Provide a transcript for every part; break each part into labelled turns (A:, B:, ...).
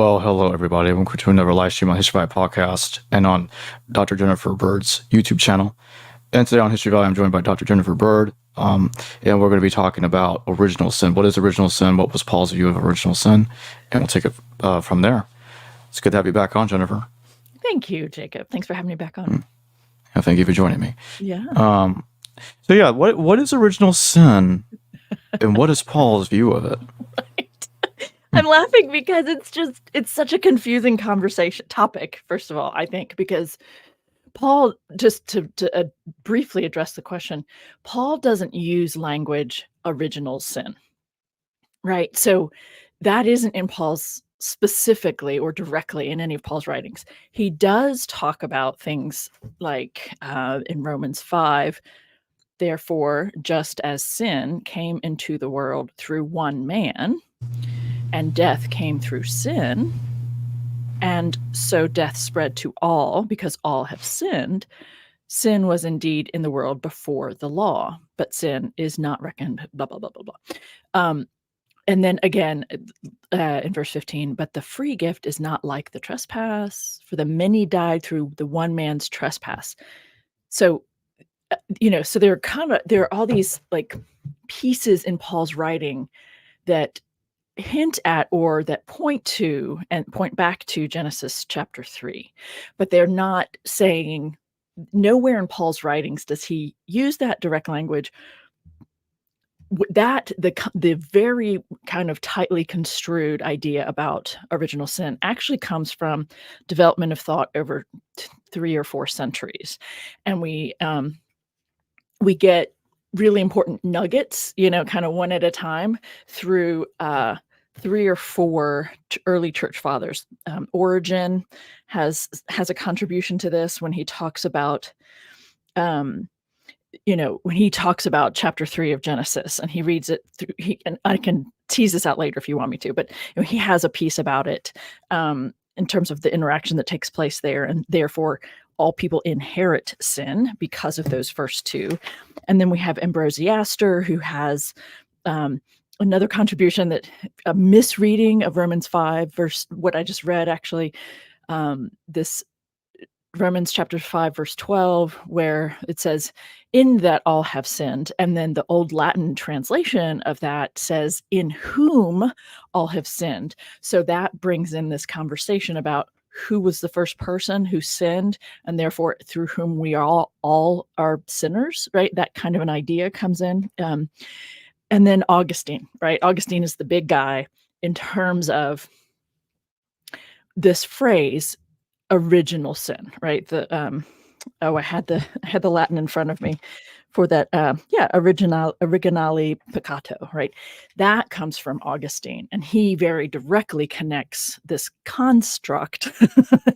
A: Well, hello everybody. Welcome to another live stream on History Valley podcast and on Dr. Jennifer Bird's YouTube channel. And today on History Valley, I'm joined by Dr. Jennifer Bird, and we're going to be talking about original sin. What is original sin? What was Paul's view of original sin? And we'll take it from there. It's good to have you back on, Jennifer.
B: Thank you, Jacob. Thanks for having me back on.
A: And thank you for joining me.
B: Yeah.
A: What is original sin, and what is Paul's view of it?
B: Right. I'm laughing because it's such a confusing topic, first of all, I think, because Paul, just to briefly address the question, Paul doesn't use language original sin, right? So that isn't in Paul's specifically or directly in any of Paul's writings. He does talk about things like in Romans 5, therefore, just as sin came into the world through one man, and death came through sin, and so death spread to all because all have sinned. Sin was indeed in the world before the law, but sin is not reckoned, blah, blah, blah, blah, blah. And then again, in verse 15, but the free gift is not like the trespass, for the many died through the one man's trespass. So, so there are all these like pieces in Paul's writing that hint at or that point to and point back to Genesis chapter 3, but they're not saying, nowhere in Paul's writings does he use that direct language. That the very kind of tightly construed idea about original sin actually comes from development of thought over 3 or 4 centuries, and we get really important nuggets, kind of one at a time through 3 or 4 early church fathers. Origen has a contribution to this when he talks about, when he talks about chapter 3 of Genesis, and he reads it through. And I can tease this out later if you want me to, but he has a piece about it in terms of the interaction that takes place there, and therefore all people inherit sin because of those first 2. And then we have Ambrosiaster, who has another contribution, that a misreading of Romans 5, verse what I just read, actually, this Romans chapter 5, verse 12, where it says, in that all have sinned. And then the old Latin translation of that says, in whom all have sinned. So that brings in this conversation about who was the first person who sinned, and therefore through whom we are all are sinners, right? That kind of an idea comes in. And then Augustine, right? Augustine is the big guy in terms of this phrase, original sin, right? I had the Latin in front of me for that. Originale peccato, right? That comes from Augustine, and he very directly connects this construct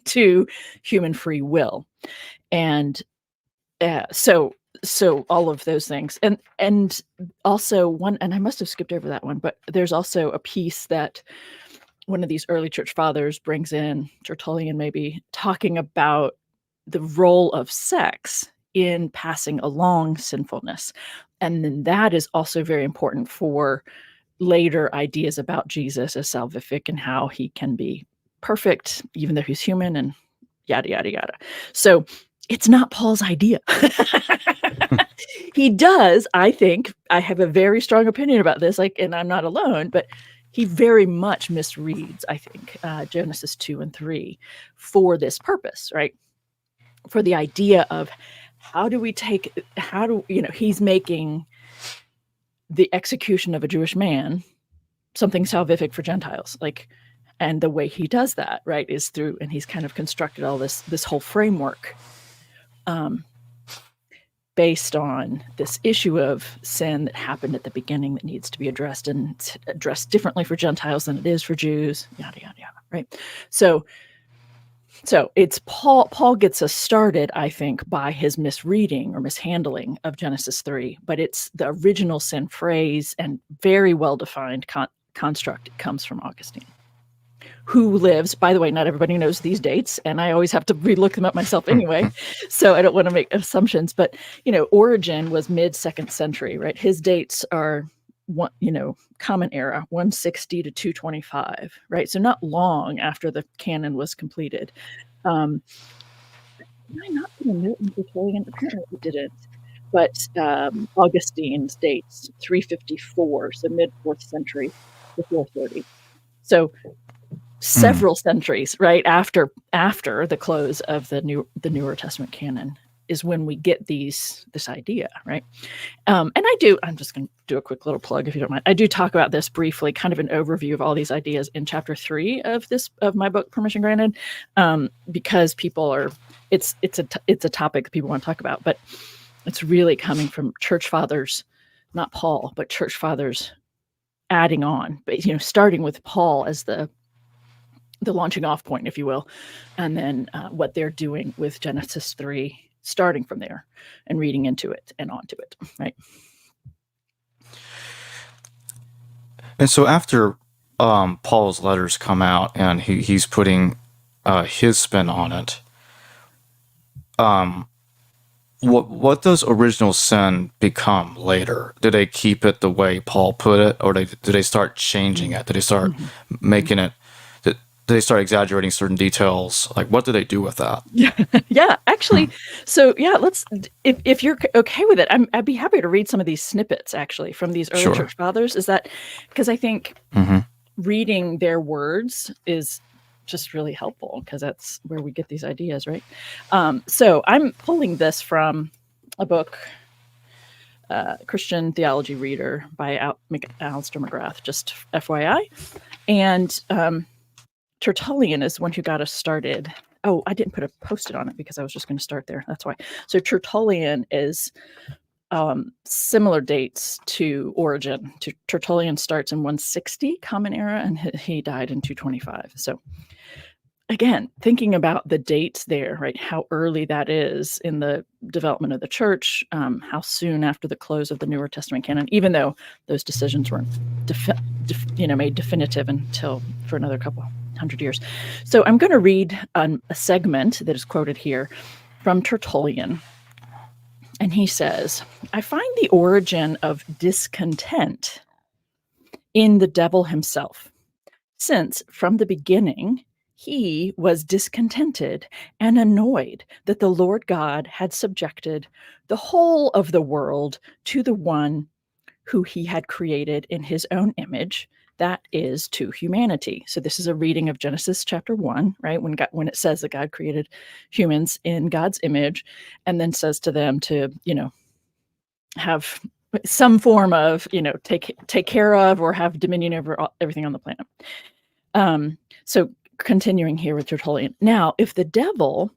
B: to human free will, and so all of those things, and also one, and I must have skipped over that one, but there's also a piece that one of these early church fathers brings in, Tertullian maybe, talking about the role of sex in passing along sinfulness. And then that is also very important for later ideas about Jesus as salvific and how he can be perfect, even though he's human, and yada, yada, yada. So it's not Paul's idea. He does, I think, I have a very strong opinion about this, and I'm not alone, but he very much misreads, I think, Genesis 2 and 3 for this purpose, right? For the idea of he's making the execution of a Jewish man something salvific for Gentiles, and the way he does that, right, is through, and he's kind of constructed all this whole framework based on this issue of sin that happened at the beginning that needs to be addressed, and addressed differently for Gentiles than it is for Jews, yada, yada, yada, right? So it's Paul gets us started, I think, by his misreading or mishandling of Genesis 3, but it's the original sin phrase and very well-defined construct. It comes from Augustine, who lives, by the way, not everybody knows these dates, and I always have to relook them up myself anyway, so I don't want to make assumptions, but, Origen was mid-2nd century, right? His dates are Common Era 160 to 225, right? So not long after the canon was completed. Did I not put a note in Tertullian? Apparently it didn't. But Augustine states 354, so mid-4th century to 430. So several centuries, right, after the close of the Newer Testament canon is when we get this idea, right? And I'm just going to do a quick little plug, if you don't mind. I do talk about this briefly, kind of an overview of all these ideas in chapter 3 of my book, Permission Granted, because it's a topic that people want to talk about, but it's really coming from church fathers, not Paul, but church fathers adding on, but starting with Paul as the launching off point, if you will, and then what they're doing with Genesis 3, starting from there and reading into it and onto it, right?
A: And so after Paul's letters come out and he's putting his spin on it, what does original sin become later? Did they keep it the way Paul put it, or did they start changing it? Did they start making it? Did they start exaggerating certain details? Like, what do they do with that?
B: Yeah, actually. So yeah, if you're okay with it, I'd be happy to read some of these snippets actually from these early church fathers. Is that because I think reading their words is just really helpful, because that's where we get these ideas, right? So I'm pulling this from a book, Christian Theology Reader by Alistair McGrath, just FYI. And Tertullian is the one who got us started. Oh, I didn't put a post-it on it because I was just going to start there. That's why. So Tertullian is similar dates to Origen. Tertullian starts in 160 Common Era, and he died in 225. So again, thinking about the dates there, right? How early that is in the development of the church, how soon after the close of the Newer Testament canon, even though those decisions weren't made definitive until for another couple 100 years. So I'm going to read a segment that is quoted here from Tertullian. And he says, I find the origin of discontent in the devil himself, since from the beginning he was discontented and annoyed that the Lord God had subjected the whole of the world to the one who he had created in his own image, that is, to humanity. So this is a reading of Genesis chapter 1, right? When it says that God created humans in God's image, and then says to them to, have some form of, take care of or have dominion over everything on the planet. So continuing here with Tertullian. Now, if the devil...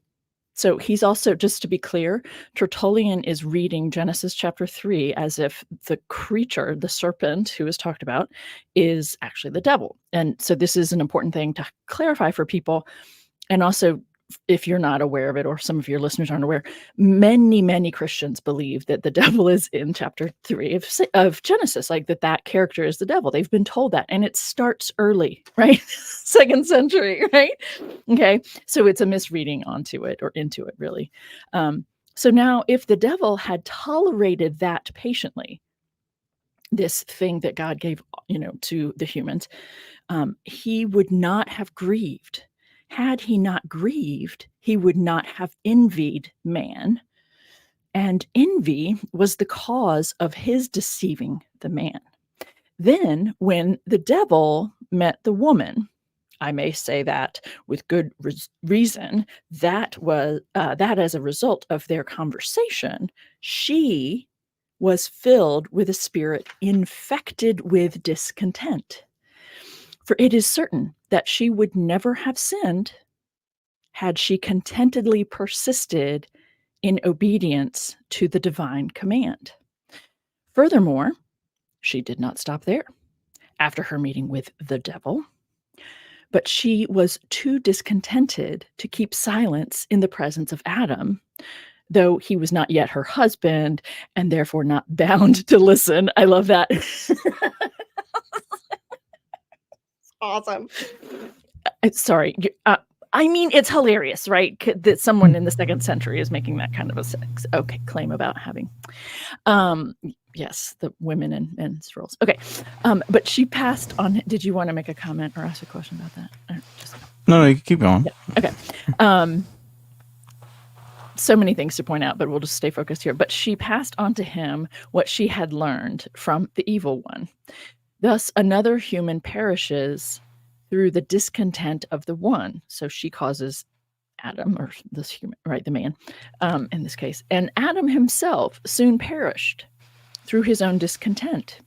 B: So he's also, just to be clear, Tertullian is reading Genesis chapter 3 as if the creature, the serpent who is talked about, is actually the devil. And so this is an important thing to clarify for people. And also, if you're not aware of it, or some of your listeners aren't aware, many, many Christians believe that the devil is in chapter 3 of Genesis, like that character is the devil. They've been told that. And it starts early, right? 2nd century, right? Okay. So it's a misreading onto it, or into it, really. So now, if the devil had tolerated that patiently, this thing that God gave, to the humans, he would not have grieved. Had he not grieved, he would not have envied man. And envy was the cause of his deceiving the man. Then, when the devil met the woman, I may say that with good reason, that as a result of their conversation, she was filled with a spirit infected with discontent. For it is certain that she would never have sinned had she contentedly persisted in obedience to the divine command. Furthermore, she did not stop there after her meeting with the devil, but she was too discontented to keep silence in the presence of Adam, though he was not yet her husband and therefore not bound to listen. I love that. Awesome. Sorry. I mean, it's hilarious, right? That someone in the 2nd century is making that kind of a claim about having, yes, the women and men's roles. Okay, but she passed on. Did you want to make a comment or ask a question about that? Or just,
A: No, you can keep going.
B: yeah. Okay. So many things to point out, but we'll just stay focused here. But she passed on to him what she had learned from the evil one. Thus, another human perishes through the discontent of the one. So she causes Adam, or this human, right, the man, in this case. And Adam himself soon perished through his own discontent.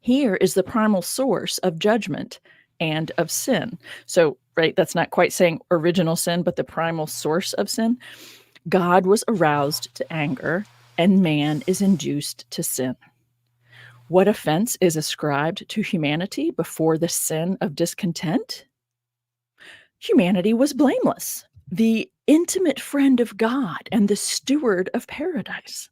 B: Here is the primal source of judgment and of sin. So, right, that's not quite saying original sin, but the primal source of sin. God was aroused to anger, and man is induced to sin. What offense is ascribed to humanity before the sin of discontent? Humanity was blameless, the intimate friend of God and the steward of paradise.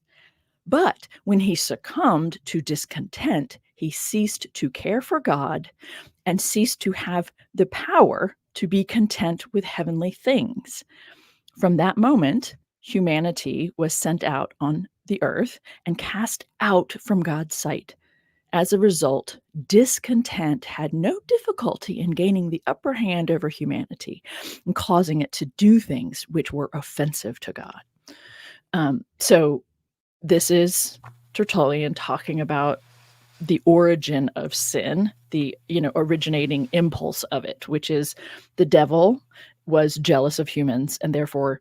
B: But when he succumbed to discontent, he ceased to care for God and ceased to have the power to be content with heavenly things. From that moment, humanity was sent out on the earth and cast out from God's sight. As a result, discontent had no difficulty in gaining the upper hand over humanity and causing it to do things which were offensive to God. So this is Tertullian talking about the origin of sin, the originating impulse of it, which is the devil was jealous of humans and therefore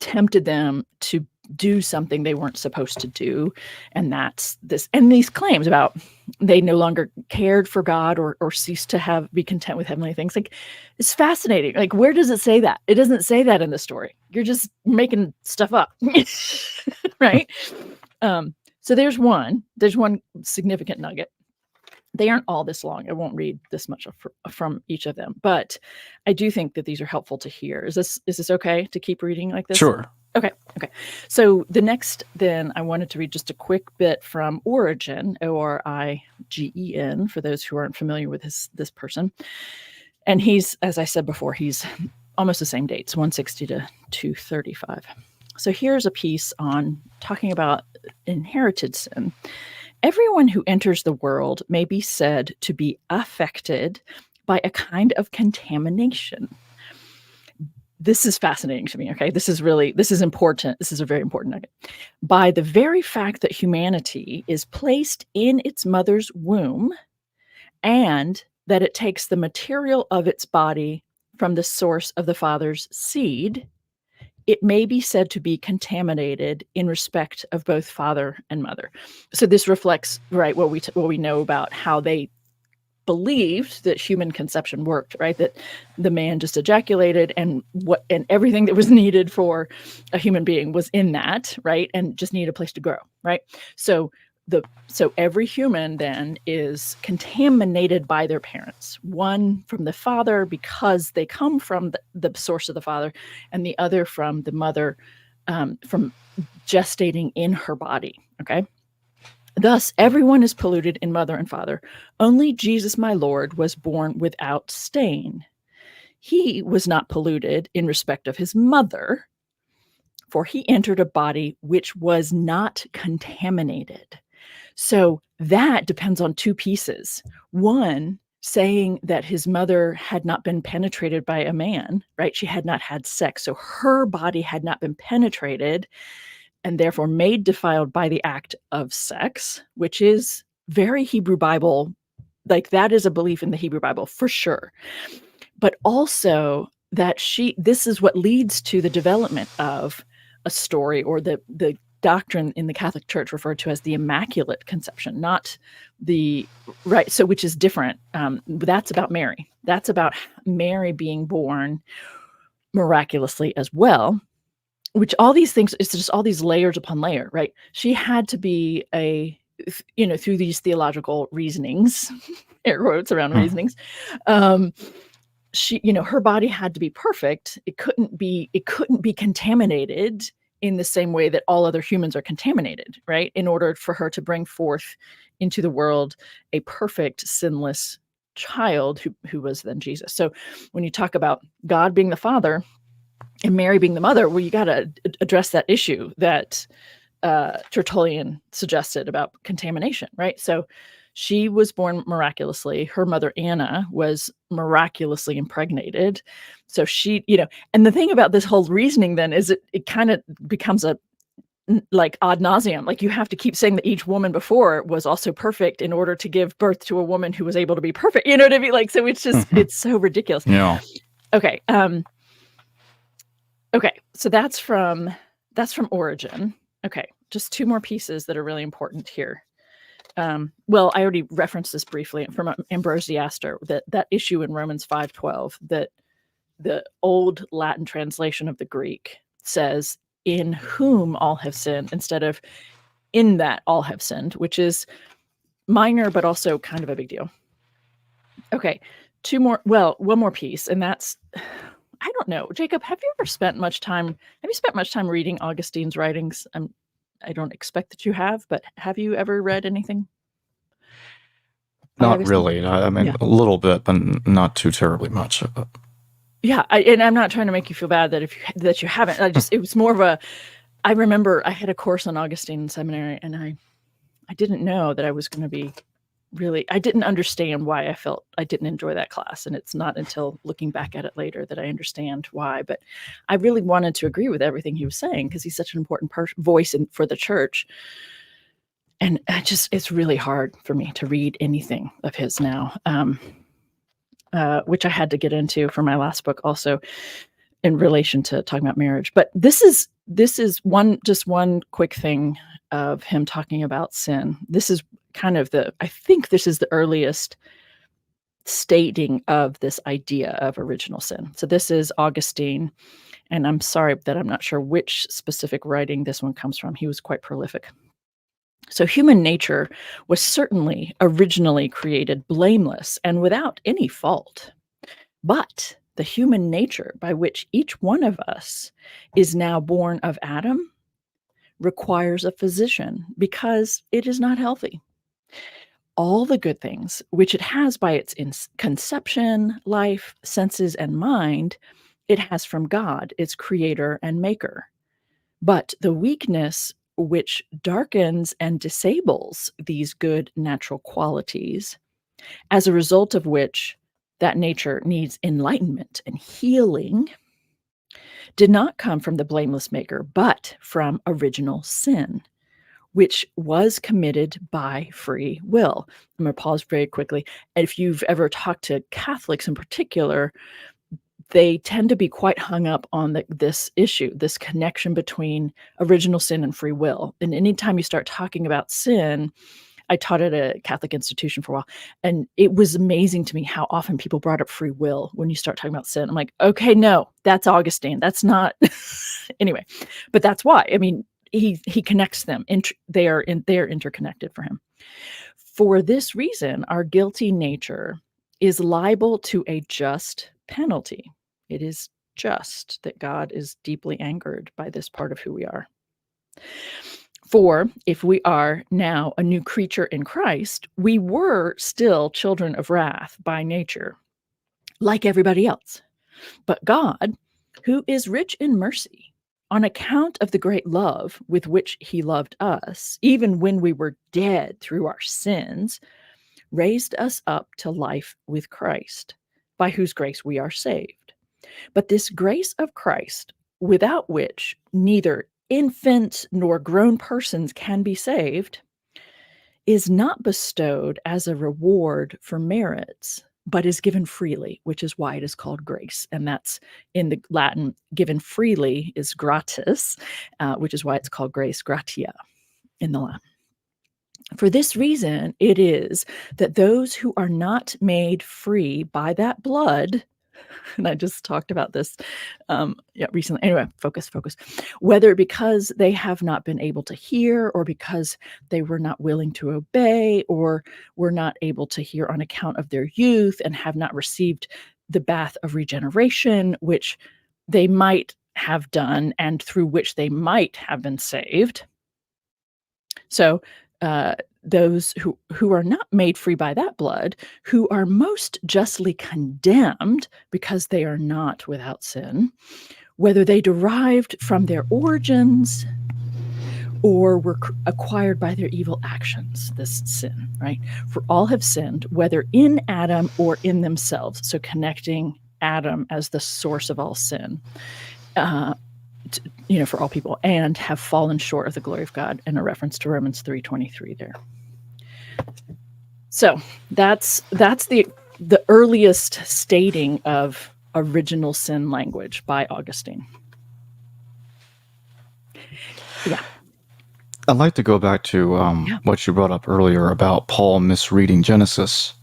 B: tempted them to do something they weren't supposed to do. And that's this, and these claims about they no longer cared for God or ceased to be content with heavenly things. Like, it's fascinating. Like, where does it say that? It doesn't say that in the story. You're just making stuff up. Right? So there's one significant nugget. They aren't all this long. I won't read this much from each of them, but I do think that these are helpful to hear. Is this okay to keep reading like this?
A: Sure.
B: Okay. So the next, then, I wanted to read just a quick bit from Origen, Origen, for those who aren't familiar with this person. And he's, as I said before, he's almost the same dates, 160 to 235. So here's a piece on talking about inherited sin. Everyone who enters the world may be said to be affected by a kind of contamination. This is fascinating to me, okay? This is important. This is a very important nugget. By the very fact that humanity is placed in its mother's womb and that it takes the material of its body from the source of the father's seed, it may be said to be contaminated in respect of both father and mother. So this reflects, right, what we know about how they believed that human conception worked, right? That the man just ejaculated and everything that was needed for a human being was in that, right? And just needed a place to grow, right? So every human then is contaminated by their parents, one from the father because they come from the source of the father, and the other from the mother, from gestating in her body, okay? Thus, everyone is polluted in mother and father. Only Jesus, my Lord, was born without stain. He was not polluted in respect of his mother, for he entered a body which was not contaminated. So that depends on two pieces. One, saying that his mother had not been penetrated by a man, right? She had not had sex. So her body had not been penetrated and therefore made defiled by the act of sex, which is very Hebrew Bible. Like, that is a belief in the Hebrew Bible for sure. But also that this is what leads to the development of a story, or the doctrine in the Catholic Church referred to as the Immaculate Conception, not the, right, so which is different. That's about Mary. That's about Mary being born miraculously as well, which all these things, it's just all these layers upon layer, right? She had to be through these theological reasonings, air quotes around reasonings, her body had to be perfect. It couldn't be contaminated in the same way that all other humans are contaminated, right? In order for her to bring forth into the world a perfect, sinless child who was then Jesus. So when you talk about God being the father and Mary being the mother, well, you got to address that issue that Tertullian suggested about contamination, right? So she was born miraculously. Her mother, Anna, was miraculously impregnated. So she, and the thing about this whole reasoning then is it kind of becomes like ad nauseum. Like you have to keep saying that each woman before was also perfect in order to give birth to a woman who was able to be perfect. You know what I mean? Like, so it's just, it's so ridiculous.
A: Yeah.
B: Okay. Okay. So that's from Origen. Okay. Just two more pieces that are really important here. Well, I already referenced this briefly from Ambrosiaster, that issue in Romans 5:12, that the old Latin translation of the Greek says, in whom all have sinned, instead of in that all have sinned, which is minor, but also kind of a big deal. Okay. One more piece, and that's, I don't know, Jacob, have you spent much time reading Augustine's writings? I don't expect that you have, but have you ever read anything?
A: Not really. I mean,
B: Yeah.
A: a little bit, but not too terribly much.
B: Yeah, and I'm not trying to make you feel bad that you haven't. It was more of I remember I had a course on Augustine in seminary, and I didn't know that I was going to be I didn't understand why I felt I didn't enjoy that class. And it's not until looking back at it later that I understand why. But I really wanted to agree with everything he was saying because he's such an important voice for the church. And it's really hard for me to read anything of his now, which I had to get into for my last book also in relation to talking about marriage. But this is one quick thing of him talking about sin. This is kind of I think this is the earliest stating of this idea of original sin. So this is Augustine, and I'm sorry that I'm not sure which specific writing this one comes from. He was quite prolific. So human nature was certainly originally created blameless and without any fault. But the human nature by which each one of us is now born of Adam requires a physician because it is not healthy. All the good things which it has by its conception, life, senses, and mind, it has from God, its creator and maker. But the weakness which darkens and disables these good natural qualities, as a result of which that nature needs enlightenment and healing, did not come from the blameless maker, but from original sin, which was committed by free will. I'm going to pause very quickly. If you've ever talked to Catholics in particular, they tend to be quite hung up on this issue, this connection between original sin and free will. And anytime you start talking about sin, I taught at a Catholic institution for a while, and it was amazing to me how often people brought up free will when you start talking about sin. I'm like, okay, no, that's Augustine. That's not anyway, but that's why. I mean, he connects them. They are interconnected for him. For this reason, our guilty nature is liable to a just penalty. It is just that God is deeply angered by this part of who we are. For if we are now a new creature in Christ, we were still children of wrath by nature, like everybody else. But God, who is rich in mercy, on account of the great love with which he loved us, even when we were dead through our sins, raised us up to life with Christ, by whose grace we are saved. But this grace of Christ, without which neither infants nor grown persons can be saved, is not bestowed as a reward for merits, but is given freely, which is why it is called grace. And that's in the Latin, given freely is gratis, which is why it's called grace, gratia in the Latin. For this reason, it is that those who are not made free by that blood, and I just talked about this recently. Anyway, focus. Whether because they have not been able to hear, or because they were not willing to obey, or were not able to hear on account of their youth and have not received the bath of regeneration, which they might have done and through which they might have been saved. So those who are not made free by that blood, who are most justly condemned because they are not without sin, whether they derived from their origins or were acquired by their evil actions, this sin, right? For all have sinned, whether in Adam or in themselves. So connecting Adam as the source of all sin, for all people, and have fallen short of the glory of God, and a reference to Romans 3:23 there. So that's the earliest stating of original sin language by Augustine. Yeah.
A: I'd like to go back to what you brought up earlier about Paul misreading Genesis.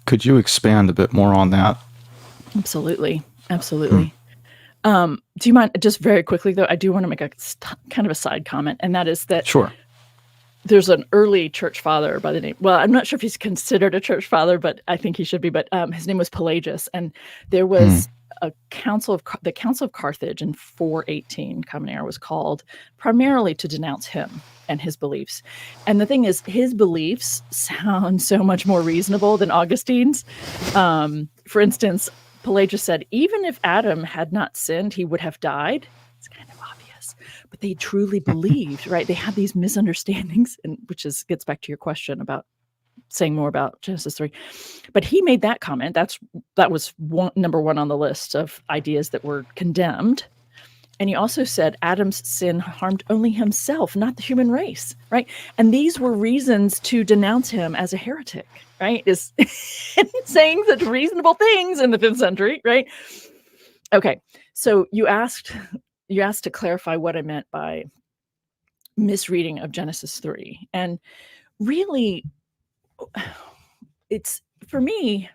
A: Could you expand a bit more on that?
B: Absolutely. Do you mind, just very quickly though, I do want to make a kind of a side comment, and that is that
A: Sure.
B: There's an early church father by the name, well, I'm not sure if he's considered a church father, but I think he should be, but his name was Pelagius, and there was the Council of Carthage in 418, Common Era was called, primarily to denounce him and his beliefs. And the thing is, his beliefs sound so much more reasonable than Augustine's. For instance, Pelagius said, even if Adam had not sinned, he would have died. It's kind of obvious, but they truly believed, right? They had these misunderstandings, and which gets back to your question about saying more about Genesis 3. But he made that comment. That was number one on the list of ideas that were condemned. And he also said Adam's sin harmed only himself, not the human race, right? And these were reasons to denounce him as a heretic, right? Is saying such reasonable things in the 5th century, right? Okay, so you asked to clarify what I meant by misreading of Genesis 3. And really, it's, for me,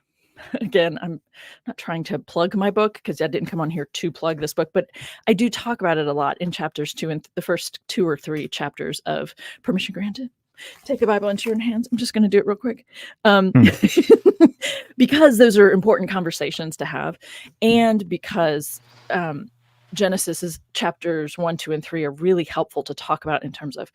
B: again, I'm not trying to plug my book because I didn't come on here to plug this book, but I do talk about it a lot in chapters 2 and the first 2 or 3 chapters of Permission Granted. Take the Bible into your own hands. I'm just going to do it real quick. Because those are important conversations to have. And because Genesis chapters 1, 2, and 3 are really helpful to talk about in terms of,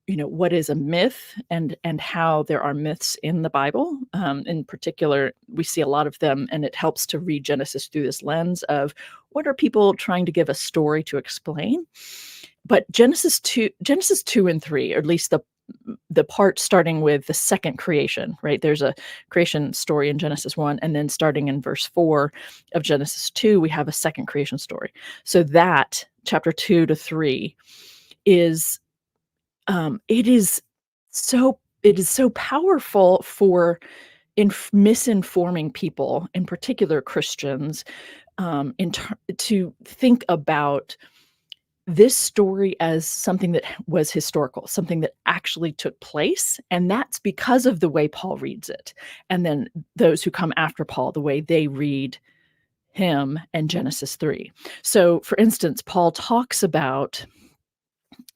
B: what is a myth and how there are myths in the Bible. In particular, we see a lot of them, and it helps to read Genesis through this lens of what are people trying to give a story to explain. But Genesis 2 and 3, or at least the part starting with the second creation, right? There's a creation story in Genesis 1, and then starting in verse 4 of Genesis 2, we have a second creation story. So that chapter 2 to 3 is it is so powerful for misinforming people, in particular Christians, to think about this story as something that was historical, something that actually took place. And that's because of the way Paul reads it. And then those who come after Paul, the way they read him and Genesis 3. So, for instance, Paul talks about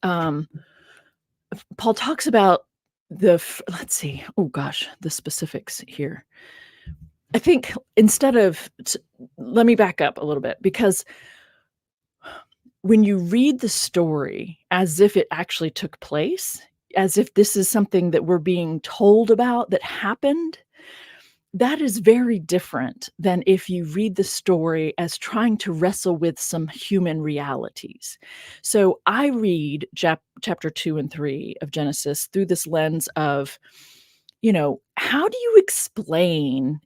B: the specifics here. I think let me back up a little bit, because when you read the story as if it actually took place, as if this is something that we're being told about that happened, that is very different than if you read the story as trying to wrestle with some human realities. So I read chapter 2 and 3 of Genesis through this lens of, how would you explain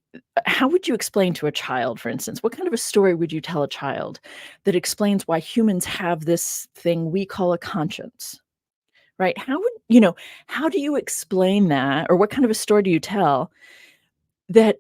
B: to a child, for instance, what kind of a story would you tell a child that explains why humans have this thing we call a conscience, right? How do you explain that? Or what kind of a story do you tell that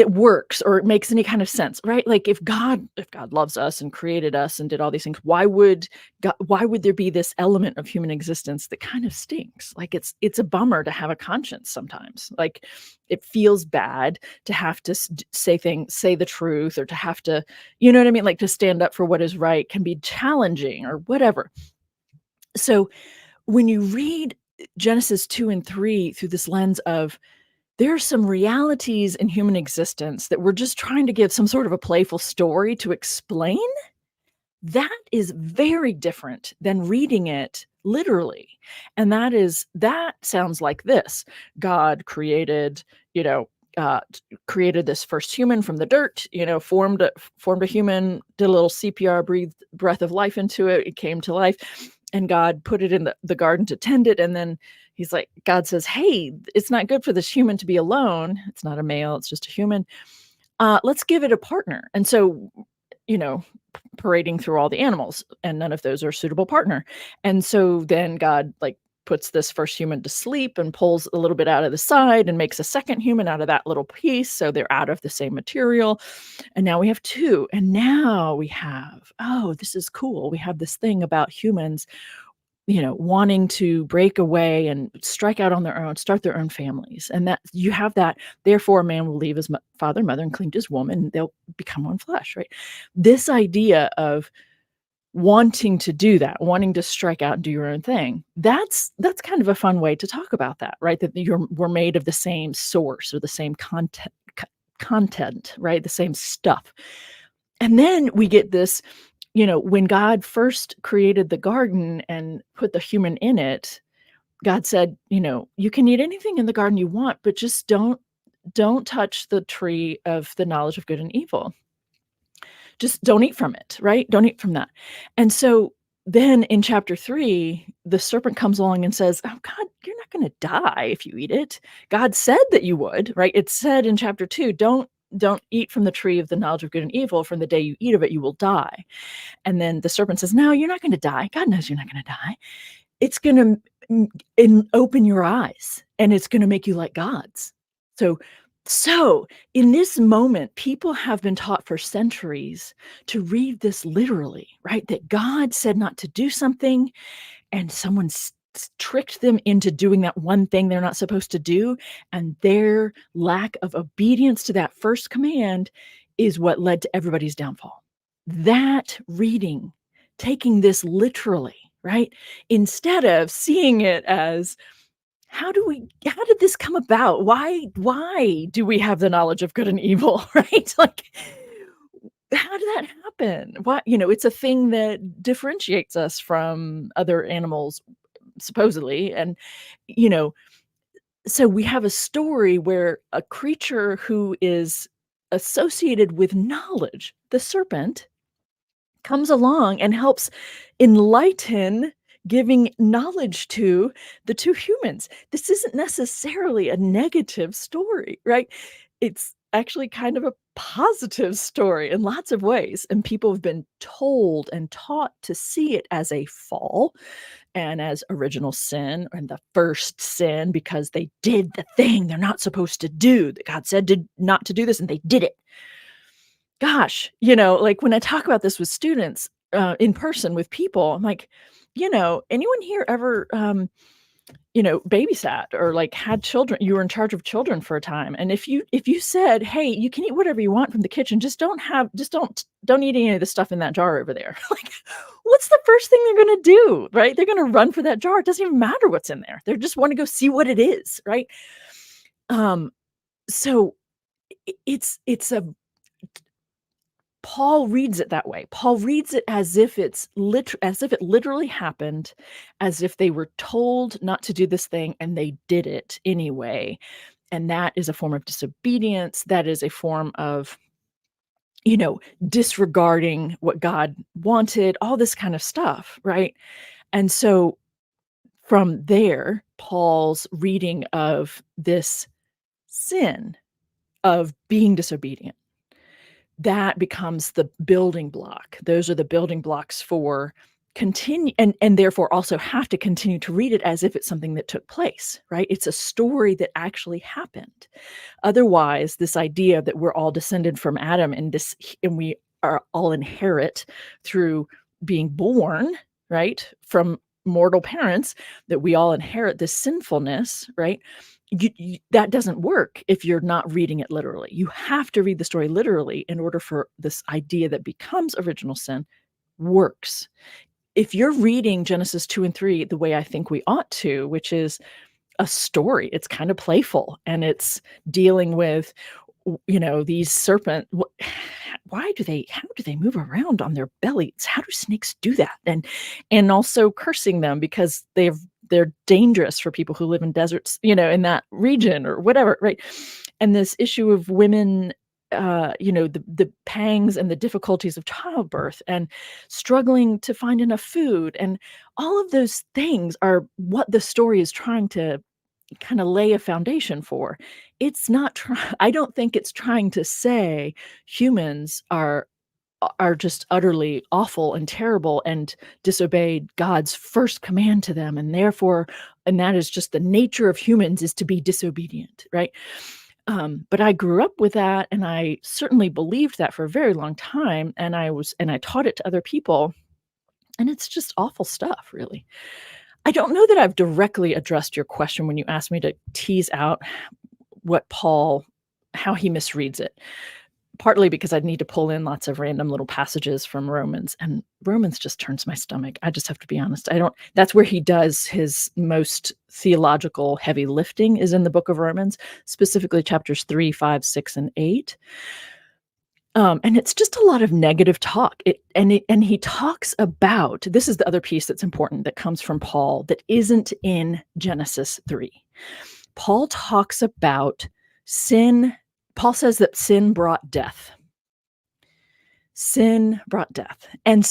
B: works or makes any kind of sense, right? Like if God loves us and created us and did all these things, why would there be this element of human existence that kind of stinks? Like it's a bummer to have a conscience sometimes. Like it feels bad to have to say the truth, or to have to, you know what I mean? Like to stand up for what is right can be challenging or whatever. So when you read Genesis 2 and 3 through this lens of, there are some realities in human existence that we're just trying to give some sort of a playful story to explain, That is very different than reading it literally. And that sounds like this. God created, created this first human from the dirt, formed a human, did a little CPR, breathed breath of life into it. It came to life, and God put it in the garden to tend it. And then God says, hey, it's not good for this human to be alone. It's not a male, it's just a human. Let's give it a partner. And so, parading through all the animals, and none of those are a suitable partner. And so then God puts this first human to sleep and pulls a little bit out of the side and makes a second human out of that little piece. So they're out of the same material. And now we have two. And now we have, oh, this is cool. We have this thing about humans, wanting to break away and strike out on their own, start their own families. And that you have that, therefore a man will leave his father and mother and cleave to his woman, and they'll become one flesh, right? This idea of wanting to do that, wanting to strike out and do your own thing, that's kind of a fun way to talk about that, right? That we're made of the same source or the same content, right? The same stuff. And then we get this, when God first created the garden and put the human in it, God said, you can eat anything in the garden you want, but just don't touch the tree of the knowledge of good and evil. Just don't eat from it, right? Don't eat from that. And so then in chapter 3, the serpent comes along and says, oh God, you're not going to die if you eat it. God said that you would, right? It said in chapter 2, don't eat from the tree of the knowledge of good and evil. From the day you eat of it, you will die. And then the serpent says, no, you're not going to die. God knows you're not going to die. It's going to open your eyes, and it's going to make you like gods. So in this moment, people have been taught for centuries to read this literally, right? That God said not to do something, and someone tricked them into doing that one thing they're not supposed to do. And their lack of obedience to that first command is what led to everybody's downfall. That reading, taking this literally, right? Instead of seeing it as, how did this come about? Why do we have the knowledge of good and evil, right? How did that happen? Why, it's a thing that differentiates us from other animals, supposedly. And, so we have a story where a creature who is associated with knowledge, the serpent, comes along and helps enlighten, giving knowledge to the two humans. This isn't necessarily a negative story, right? It's actually kind of a positive story in lots of ways. And people have been told and taught to see it as a fall and as original sin, and the first sin, because they did the thing they're not supposed to do, that God said not to do this, and they did it. Gosh, when I talk about this with students, in person with people, I'm like, anyone here ever, babysat or had children? You were in charge of children for a time. And if you said, hey, you can eat whatever you want from the kitchen, just don't eat any of the stuff in that jar over there. What's the first thing they're going to do, right? They're going to run for that jar. It doesn't even matter what's in there. They just want to go see what it is. Right. So it's a, Paul reads it that way. Paul reads it as if it literally happened, as if they were told not to do this thing and they did it anyway. And that is a form of disobedience. That is a form of, disregarding what God wanted, all this kind of stuff, right? And so from there, Paul's reading of this sin of being disobedient, that becomes the building block. Those are the building blocks for continue, and therefore also have to continue to read it as if it's something that took place, right? It's a story that actually happened. Otherwise, this idea that we're all descended from Adam and we are all inherit through being born, right, from mortal parents, that we all inherit this sinfulness, right? That doesn't work if you're not reading it literally. You have to read the story literally in order for this idea that becomes original sin works. If you're reading Genesis 2 and 3 the way I think we ought to, which is a story, it's kind of playful, and it's dealing with, these serpent. how do they move around on their bellies? How do snakes do that? And also cursing them because they're dangerous for people who live in deserts, in that region or whatever, right? And this issue of women, the pangs and the difficulties of childbirth and struggling to find enough food, and all of those things are what the story is trying to kind of lay a foundation for. It's not I don't think it's trying to say humans are just utterly awful and terrible and disobeyed God's first command to them, and that is just the nature of humans, is to be disobedient, right? But I grew up with that, and I certainly believed that for a very long time, and I taught it to other people, and it's just awful stuff, really. I don't know that I've directly addressed your question when you asked me to tease out how he misreads it. Partly because I'd need to pull in lots of random little passages from Romans, and Romans just turns my stomach. I just have to be honest. That's where he does his most theological heavy lifting, is in the book of Romans, specifically chapters 3, 5, 6, and 8. And it's just a lot of negative talk. And he talks about, this is the other piece that's important that comes from Paul that isn't in Genesis 3. Paul talks about sin. Paul says that sin brought death. Sin brought death. And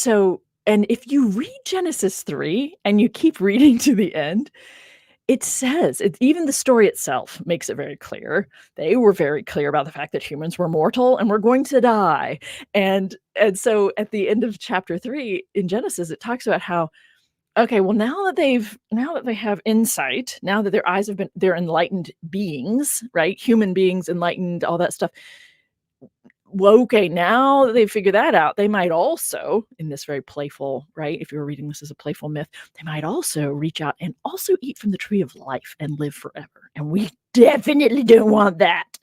B: if you read Genesis 3 and you keep reading to the end, it says, even the story itself makes it very clear. They were very clear about the fact that humans were mortal and were going to die. And so at the end of chapter 3 in Genesis, it talks about how, okay, well, now that they have insight, now that their eyes they're enlightened beings, right? Human beings, enlightened, all that stuff. Well, okay, now that they figure that out, they might also, in this very playful, right? If you were reading this as a playful myth, they might also reach out and also eat from the tree of life and live forever. And we definitely don't want that.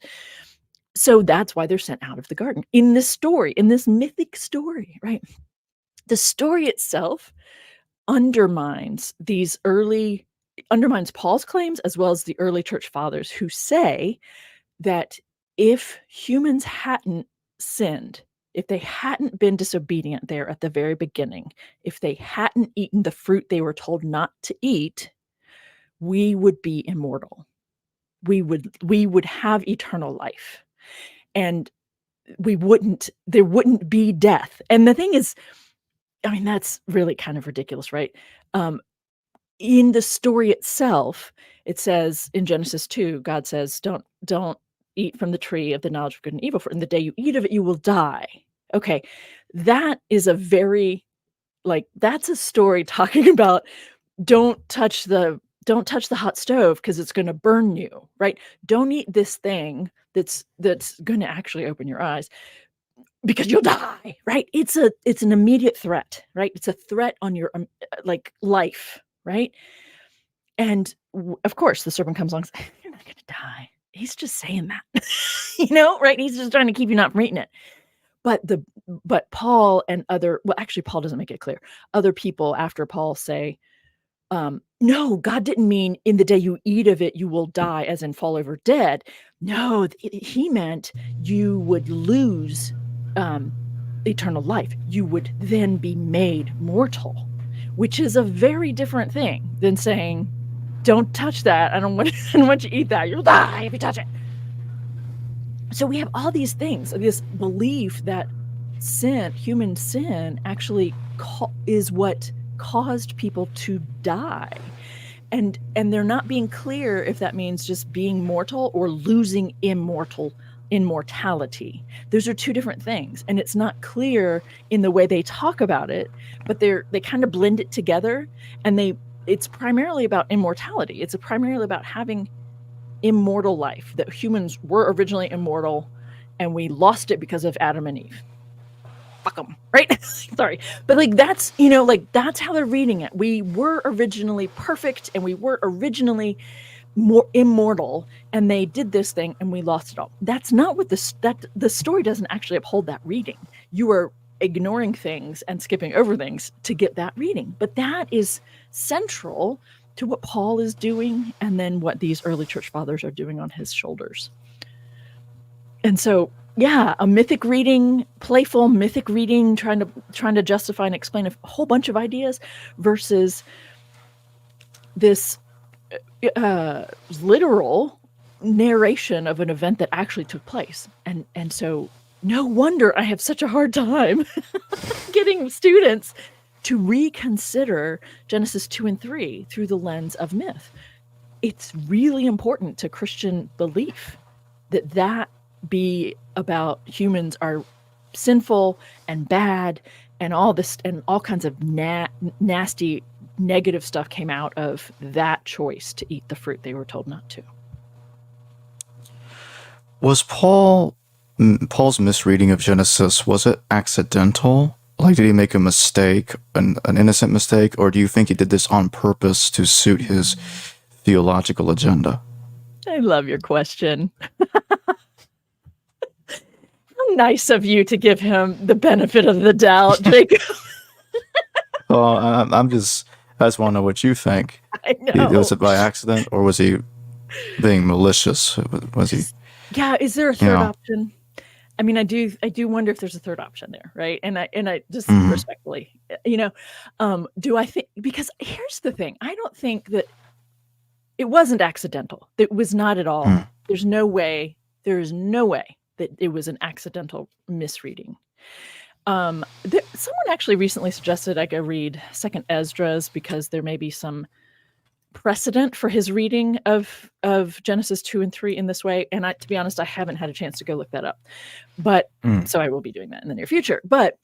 B: So that's why they're sent out of the garden. In this story, in this mythic story, right? The story itself undermines Paul's claims, as well as the early church fathers, who say that if humans hadn't sinned, if they hadn't been disobedient there at the very beginning, if they hadn't eaten the fruit they were told not to eat, we would be immortal. We would have eternal life, and there wouldn't be death. And the thing is, I mean, that's really kind of ridiculous, right? In the story itself, it says in Genesis 2, God says, don't eat from the tree of the knowledge of good and evil, for in the day you eat of it, you will die. Okay, that is that's a story talking about don't touch the hot stove because it's going to burn you, right? Don't eat this thing that's going to actually open your eyes because you'll die, right? It's an immediate threat, right? It's a threat on your life, right? And of course, the serpent comes along and says, "You're not going to die." He's just saying that, right? He's just trying to keep you not from eating it. But Paul and actually, Paul doesn't make it clear. Other people after Paul say, no, God didn't mean in the day you eat of it, you will die, as in fall over dead. No, he meant you would lose eternal life. You would then be made mortal, which is a very different thing than saying, don't touch that. I don't want you to eat that. You'll die if you touch it. So we have all these things, this belief that human sin, actually is what caused people to die. And they're not being clear if that means just being mortal or losing immortality. Those are two different things. And it's not clear in the way they talk about it, but they kind of blend it together. And it's primarily about immortality. It's primarily about having immortal life, that humans were originally immortal and we lost it because of Adam and Eve. Fuck them, right? Sorry. But that's how they're reading it. We were originally perfect and we were originally more immortal, and they did this thing and we lost it all. That's not what the story doesn't actually uphold that reading. You are ignoring things and skipping over things to get that reading. But that is central to what Paul is doing, and then what these early church fathers are doing on his shoulders. And so Yeah, a mythic reading, playful mythic reading, trying to justify and explain a whole bunch of ideas, versus this literal narration of an event that actually took place. And so no wonder I have such a hard time getting students to reconsider Genesis 2 and 3 through the lens of myth. It's really important to Christian belief that be about humans are sinful and bad, and all this and all kinds of nasty negative stuff came out of that choice to eat the fruit they were told not to.
A: Was Paul's misreading of Genesis, was it accidental? Like, did he make a mistake, an innocent mistake, or do you think he did this on purpose to suit his theological agenda?
B: I love your question. How nice of you to give him the benefit of the doubt, Jacob.
A: Well, I just want to know what you think.
B: I know.
A: Was it by accident, or was he being malicious? Was he?
B: Yeah. Is there a third option? I mean, I do wonder if there's a third option there, right? And I just respectfully, do I think, because here's the thing, I don't think that it wasn't accidental. It was not at all. There is no way that it was an accidental misreading. Someone actually recently suggested I go read 2nd Esdras, because there may be some precedent for his reading of Genesis 2 and 3 in this way. And to be honest, I haven't had a chance to go look that up. But so I will be doing that in the near future. But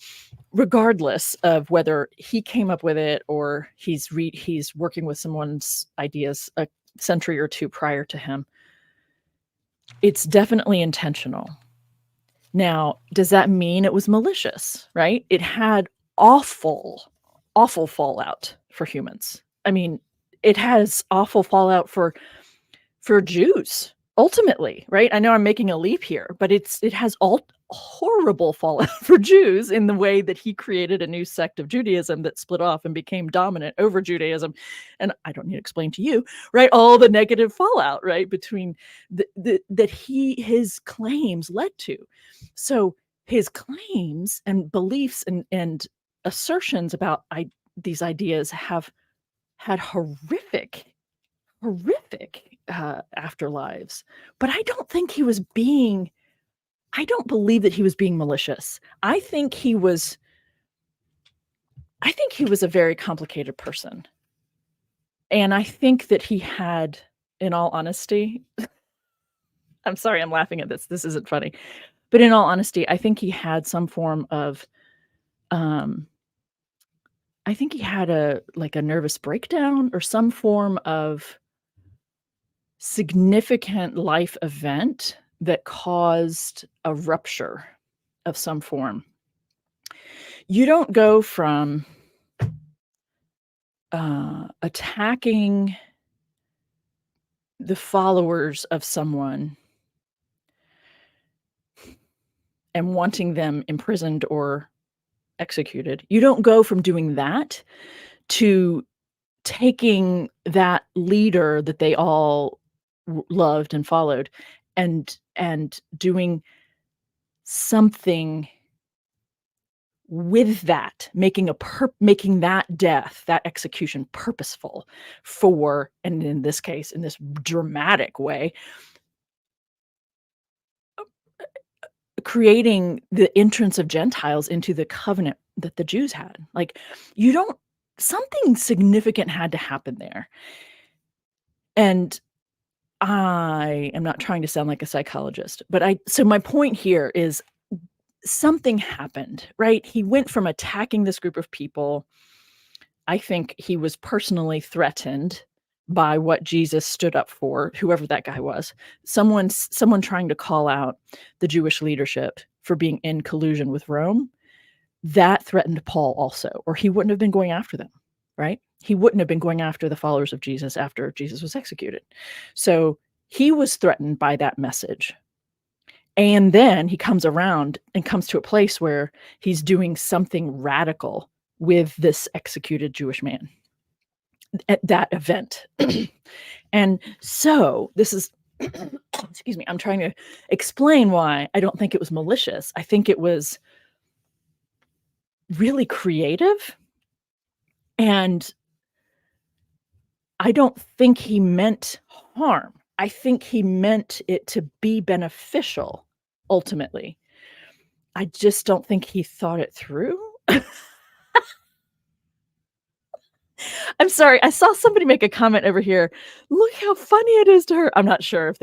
B: regardless of whether he came up with it or he's working with someone's ideas a century or two prior to him, it's definitely intentional. Now, does that mean it was malicious, right? It had awful fallout for humans. I mean, it has awful fallout for Jews, ultimately, right? I know I'm making a leap here, but it has horrible fallout for Jews in the way that he created a new sect of Judaism that split off and became dominant over Judaism. And I don't need to explain to you, right? All the negative fallout, right? Between that his claims led to. So his claims and beliefs and assertions about these ideas have had horrific afterlives. But I don't believe that he was being malicious. I think he was a very complicated person. And I think that he had, in all honesty, I'm sorry, I'm laughing at this. This isn't funny. But in all honesty, I think he had some form of I think he had a nervous breakdown or some form of significant life event that caused a rupture of some form. You don't go from attacking the followers of someone and wanting them imprisoned or executed. You don't go from doing that to taking that leader that they all loved and followed and doing something with that, making that death, that execution purposeful for, and in this case, in this dramatic way, creating the entrance of Gentiles into the covenant that the Jews had. Like, something significant had to happen there. And I am not trying to sound like a psychologist, but so my point here is something happened, right? He went from attacking this group of people. I think he was personally threatened by what Jesus stood up for, whoever that guy was. Someone trying to call out the Jewish leadership for being in collusion with Rome. That threatened Paul also, or he wouldn't have been going after them, right? He wouldn't have been going after the followers of Jesus after Jesus was executed. So he was threatened by that message. And then he comes around and comes to a place where he's doing something radical with this executed Jewish man at that event. And so this is excuse me, I'm trying to explain why I don't think it was malicious. I think it was really creative, and I don't think he meant harm. I think he meant it to be beneficial ultimately. I just don't think he thought it through. I'm sorry, I saw somebody make a comment over here. "Look how funny it is to her." I'm not sure if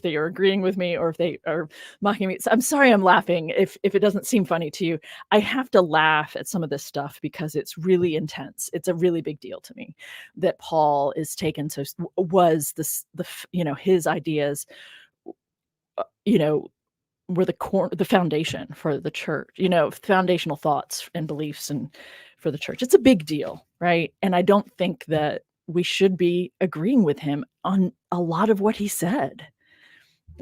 B: they are agreeing with me or if they are mocking me. So I'm sorry I'm laughing if it doesn't seem funny to you. I have to laugh at some of this stuff because it's really intense. It's a really big deal to me that Paul is taken so was this his ideas, you know, were the foundation for the church, foundational thoughts and beliefs and for the church. It's a big deal, right? And I don't think that we should be agreeing with him on a lot of what he said.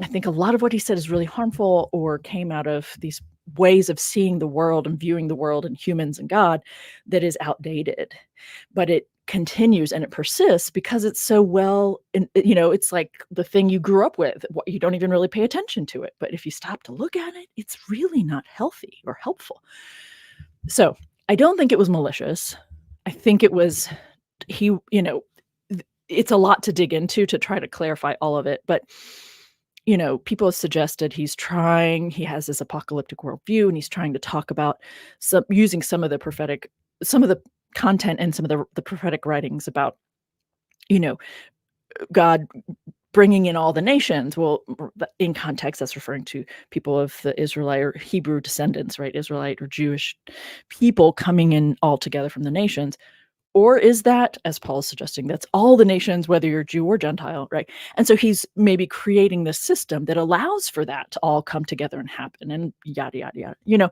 B: I think a lot of what he said is really harmful or came out of these ways of seeing the world and viewing the world and humans and God that is outdated. But it continues and it persists because it's so well, it's like the thing you grew up with. You don't even really pay attention to it. But if you stop to look at it, it's really not healthy or helpful. So I don't think it was malicious. I think it was it's a lot to dig into to try to clarify all of it. But people have suggested he has this apocalyptic worldview, and he's trying to talk about using some of the content and some of the prophetic writings about, God bringing in all the nations. Well, in context, that's referring to people of the Israelite or Hebrew descendants, right? Israelite or Jewish people coming in all together from the nations. Or is that, as Paul is suggesting, that's all the nations, whether you're Jew or Gentile, right? And so he's maybe creating this system that allows for that to all come together and happen, and yada, yada, yada,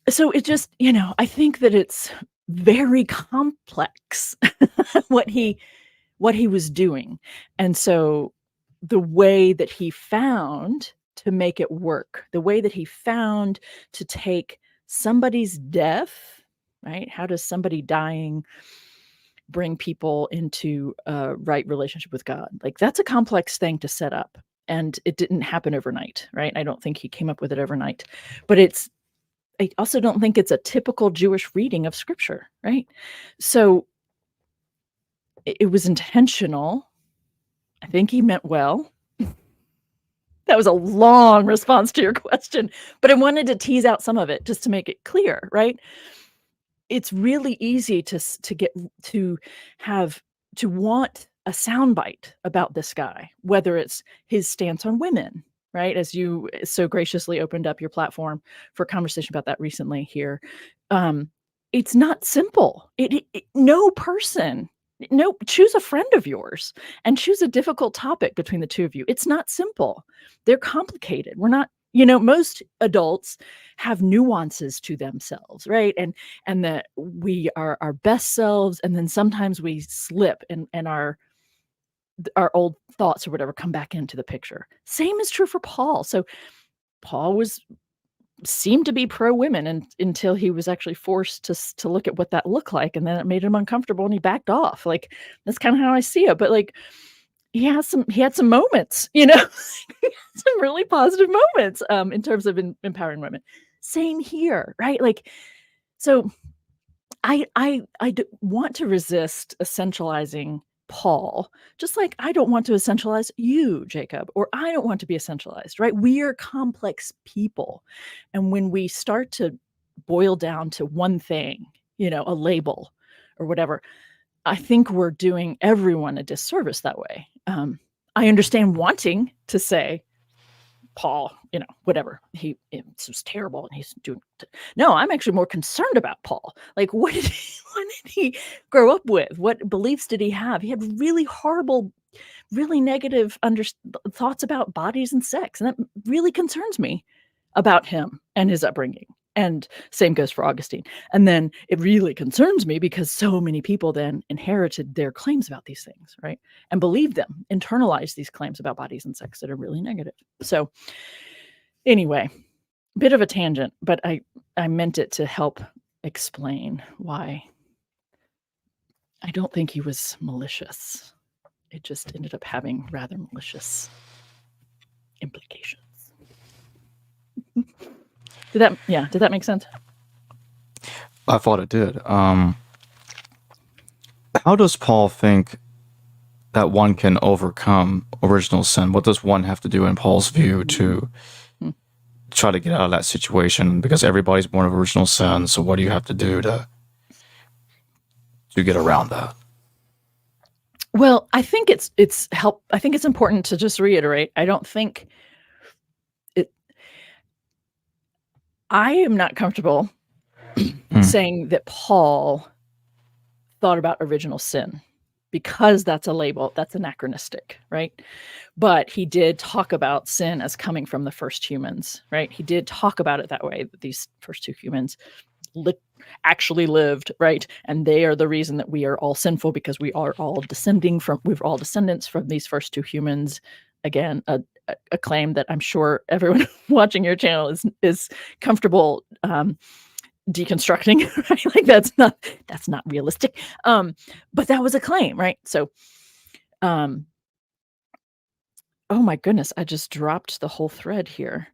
B: So it just, I think that it's very complex what he was doing. And so the way that he found to make it work, the way that he found to take somebody's death, right? How does somebody dying bring people into a right relationship with God? Like, that's a complex thing to set up. And it didn't happen overnight, right? I don't think he came up with it overnight. But I also don't think it's a typical Jewish reading of scripture, right? So it was intentional. I think he meant well. That was a long response to your question, but I wanted to tease out some of it just to make it clear, right? It's really easy to want a soundbite about this guy, whether it's his stance on women, right? As you so graciously opened up your platform for conversation about that recently here. It's not simple. Choose a friend of yours and choose a difficult topic between the two of you. It's not simple. They're complicated. We're not, most adults have nuances to themselves, right? And that we are our best selves, and then sometimes we slip and our old thoughts or whatever come back into the picture. Same is true for Paul. So Paul seemed to be pro women until he was actually forced to look at what that looked like, and then it made him uncomfortable and he backed off. Like, that's kind of how I see it. But like, he had some moments, some really positive moments in terms of empowering women. Same here, right? Like, so I want to resist essentializing Paul, just like I don't want to essentialize you, Jacob, or I don't want to be essentialized, right? We are complex people. And when we start to boil down to one thing, a label or whatever, I think we're doing everyone a disservice that way. I understand wanting to say, Paul, whatever, it was terrible and he's doing. No, I'm actually more concerned about Paul. Like, what did he grow up with? What beliefs did he have? He had really horrible, really negative thoughts about bodies and sex. And that really concerns me about him and his upbringing. And same goes for Augustine. And then it really concerns me because so many people then inherited their claims about these things, right? And believed them, internalized these claims about bodies and sex that are really negative. So anyway, bit of a tangent, but I meant it to help explain why I don't think he was malicious. it just ended up having rather malicious implications. Did that make sense?
A: I thought it did. How does Paul think that one can overcome original sin? What does one have to do in Paul's view to try to get out of that situation? Because everybody's born of original sin, so what do you have to do to get around that?
B: Well, I think it's I think it's important to just reiterate. I don't think I am not comfortable saying that Paul thought about original sin, because that's a label that's anachronistic, right? But he did talk about sin as coming from the first humans, right? He did talk about it that way, that these first two humans actually lived, right? And they are the reason that we are all sinful, because we're all descendants from these first two humans. Again, a claim that I'm sure everyone watching your channel is comfortable deconstructing, right? Like that's not realistic. But that was a claim, right? So, oh my goodness, I just dropped the whole thread here.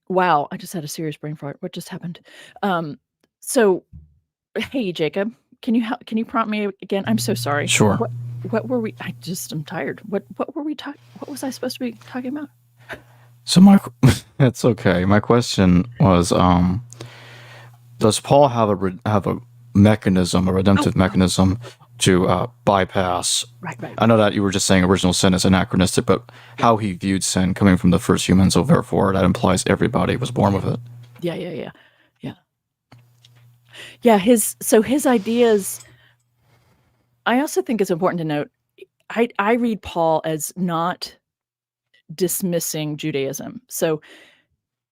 B: Wow, I just had a serious brain fart. What just happened? So, hey, Jacob, can you prompt me again? I'm so sorry.
A: Sure.
B: What were we? I'm tired. What were we talking? What was I supposed to be talking about?
A: So it's okay. My question was, does Paul have a mechanism, a redemptive mechanism to bypass?
B: Right.
A: I know that you were just saying original sin is anachronistic, but how he viewed sin coming from the first human, so therefore that implies everybody was born with it.
B: Yeah. His ideas. I also think it's important to note, I read Paul as not dismissing Judaism. So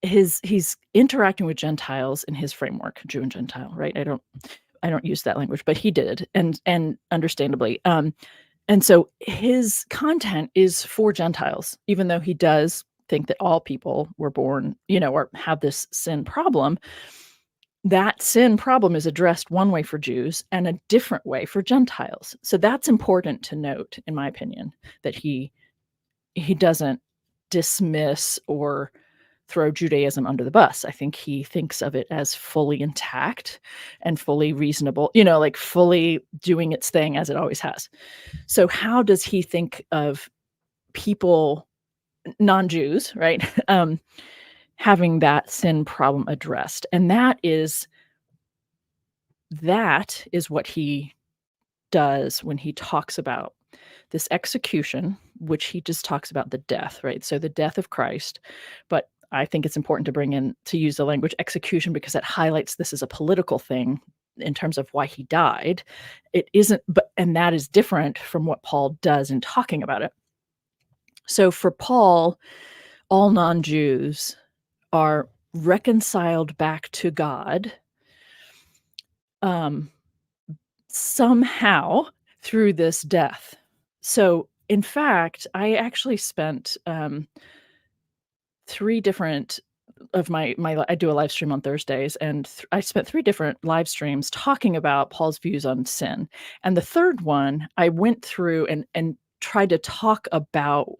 B: he's interacting with Gentiles in his framework, Jew and Gentile, right? I don't use that language, but he did, and understandably. And so his content is for Gentiles, even though he does think that all people were born, or have this sin problem. That sin problem is addressed one way for Jews and a different way for Gentiles. So that's important to note, in my opinion, that he doesn't dismiss or throw Judaism under the bus. I think he thinks of it as fully intact and fully reasonable, like fully doing its thing as it always has. So how does he think of people, non-Jews, right, having that sin problem addressed? And that is what he does when he talks about this execution, which he just talks about the death, right? So the death of Christ. But I think it's important to use the language execution, because it highlights this as a political thing in terms of why he died. It isn't, and that is different from what Paul does in talking about it. So for Paul, all non-Jews are reconciled back to God somehow through this death. So in fact, I actually spent 3 different of my I do a live stream on Thursdays, and I spent 3 different live streams talking about Paul's views on sin. And the third one, I went through and tried to talk about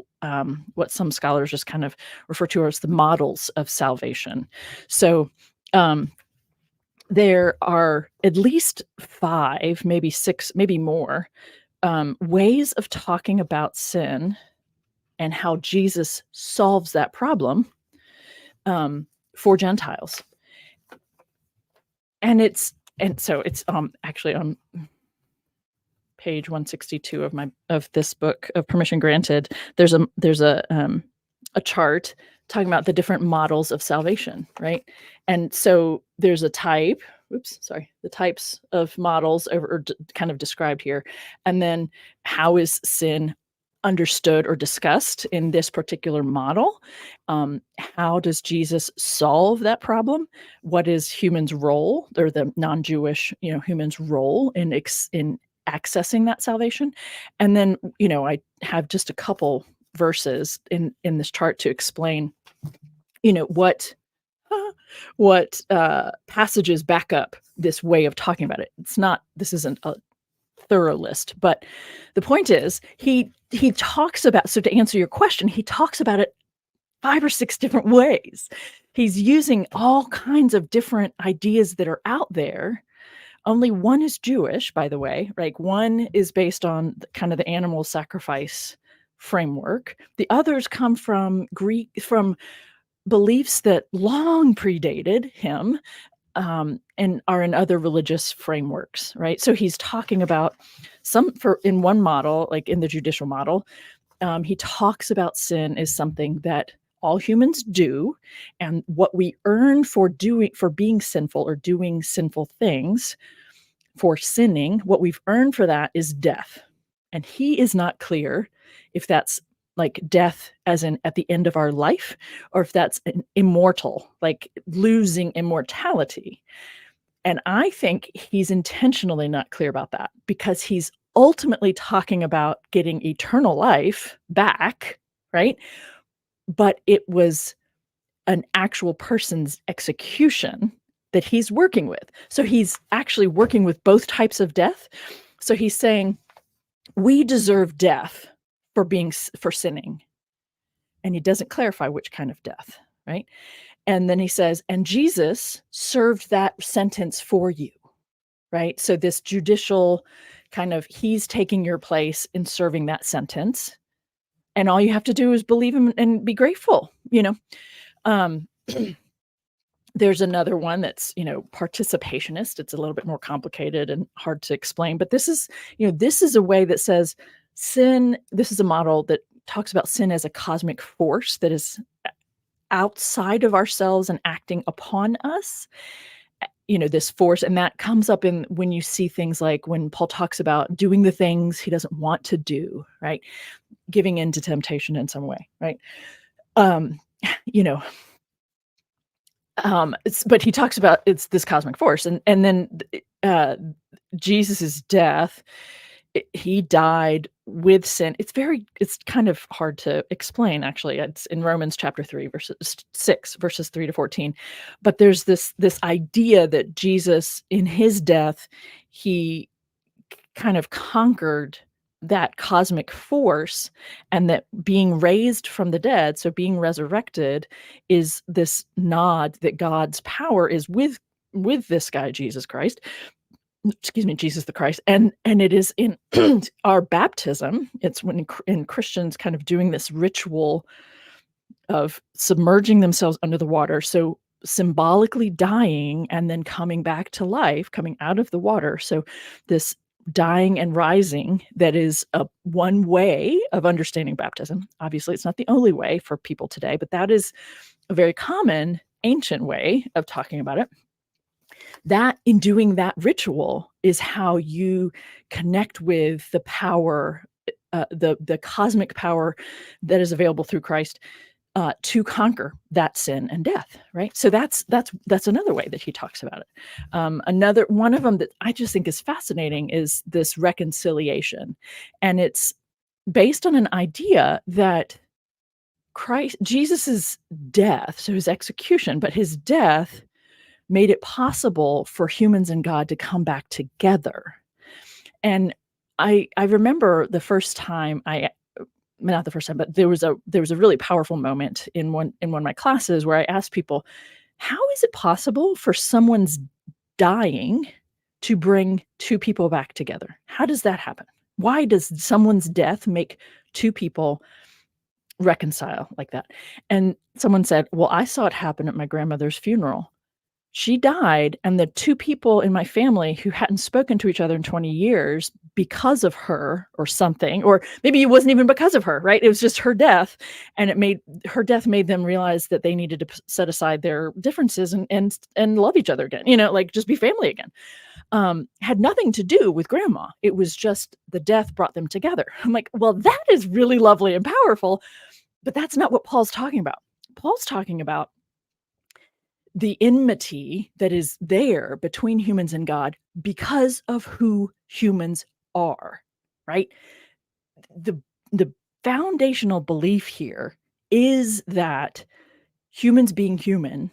B: what some scholars just kind of refer to as the models of salvation. So there are at least 5, maybe 6, maybe more ways of talking about sin and how Jesus solves that problem for Gentiles. And so it's actually on page 162 of this book of Permission Granted. There's a chart talking about the different models of salvation, right? And so there's the types of models are kind of described here. And then how is sin understood or discussed in this particular model? How does Jesus solve that problem? What is humans' role, or the non-Jewish, humans' role in accessing that salvation? And then, I have just a couple verses in this chart to explain, what passages back up this way of talking about it. This isn't thorough list. But the point is, he talks about, so to answer your question, he talks about it 5 or 6 different ways. He's using all kinds of different ideas that are out there. Only one is Jewish, by the way, right? One is based on kind of the animal sacrifice framework. The others come from from beliefs that long predated him, and are in other religious frameworks, right? So he's talking about in one model, like in the judicial model, he talks about sin as something that all humans do, and what we earn for being sinful or doing sinful things, for sinning, what we've earned for that is death. And he is not clear if that's like death as in at the end of our life, or if that's immortal, like losing immortality. And I think he's intentionally not clear about that, because he's ultimately talking about getting eternal life back, right? But it was an actual person's execution that he's working with. So he's actually working with both types of death. So he's saying, we deserve death for sinning. And he doesn't clarify which kind of death, right? And then he says, and Jesus served that sentence for you, right? So this judicial kind of, he's taking your place in serving that sentence. And all you have to do is believe him and be grateful, you know? There's another one that's, participationist. It's a little bit more complicated and hard to explain, but this is a way that says sin. This is a model that talks about sin as a cosmic force that is outside of ourselves and acting upon us. This force, and that comes up in when you see things like when Paul talks about doing the things he doesn't want to do, right? Giving in to temptation in some way, right? You know, but he talks about it's this cosmic force, and then Jesus's death. He died with sin. It's kind of hard to explain, actually. It's in Romans chapter 3, verses 6, verses 3 to 14. But there's this idea that Jesus, in his death, he kind of conquered that cosmic force, and that being raised from the dead, so being resurrected, is this nod that God's power is with this guy, Jesus Christ. Excuse me, Jesus the Christ. And it is in our baptism. It's when in Christians kind of doing this ritual of submerging themselves under the water. So symbolically dying and then coming back to life, coming out of the water. So this dying and rising, that is one way of understanding baptism. Obviously, it's not the only way for people today, but that is a very common ancient way of talking about it. That, in doing that ritual, is how you connect with the power, the cosmic power that is available through Christ, to conquer that sin and death, right? So that's another way that he talks about it. Another one of them that I just think is fascinating is this reconciliation, and it's based on an idea that Jesus's death, so his execution, but his death made it possible for humans and God to come back together. And I remember the first time not the first time, but there was a really powerful moment in one of my classes where I asked people, how is it possible for someone's dying to bring two people back together? How does that happen? Why does someone's death make two people reconcile like that? And someone said, well, I saw it happen at my grandmother's funeral. She died, and the two people in my family who hadn't spoken to each other in 20 years because of her or something, or maybe it wasn't even because of her, right? It was just her death, and her death made them realize that they needed to set aside their differences and love each other again, like just be family again. Had nothing to do with grandma. It was just the death brought them together. I'm like, well, that is really lovely and powerful, but that's not what Paul's talking about. Paul's talking about the enmity that is there between humans and God because of who humans are, right? The foundational belief here is that humans being human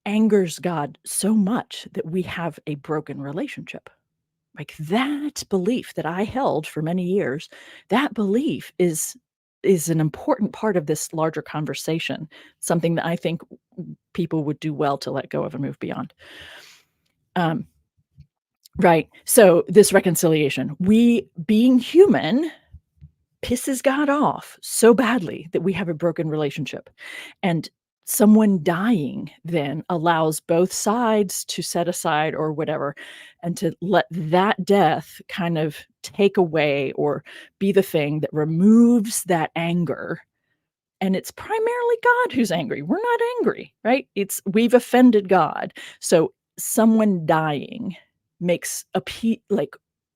B: angers God so much that we have a broken relationship. Like that belief that I held for many years, that belief is an important part of this larger conversation, something that I think people would do well to let go of and move beyond. Right. So this reconciliation, we being human pisses God off so badly that we have a broken relationship. And someone dying then allows both sides to set aside or whatever and to let that death kind of take away or be the thing that removes that anger. And it's primarily God who's angry. We're not angry, right? We've offended God. So someone dying makes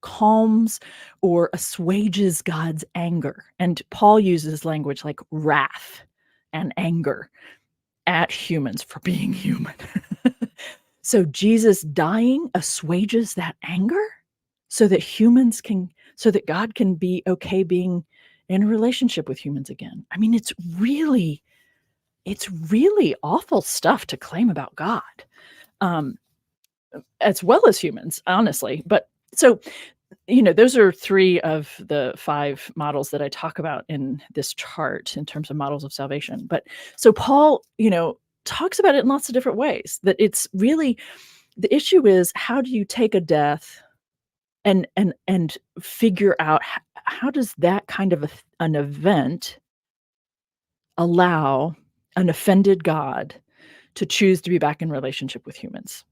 B: calms or assuages God's anger. And Paul uses language like wrath and anger at humans for being human. So Jesus dying assuages that anger so that God can be okay being in a relationship with humans again. I mean, it's really awful stuff to claim about God, as well as humans, honestly. But so, those are 3 of the 5 models that I talk about in this chart in terms of models of salvation. But so Paul, talks about it in lots of different ways, that it's really the issue is, how do you take a death and figure out how does that kind of an event allow an offended God to choose to be back in relationship with humans?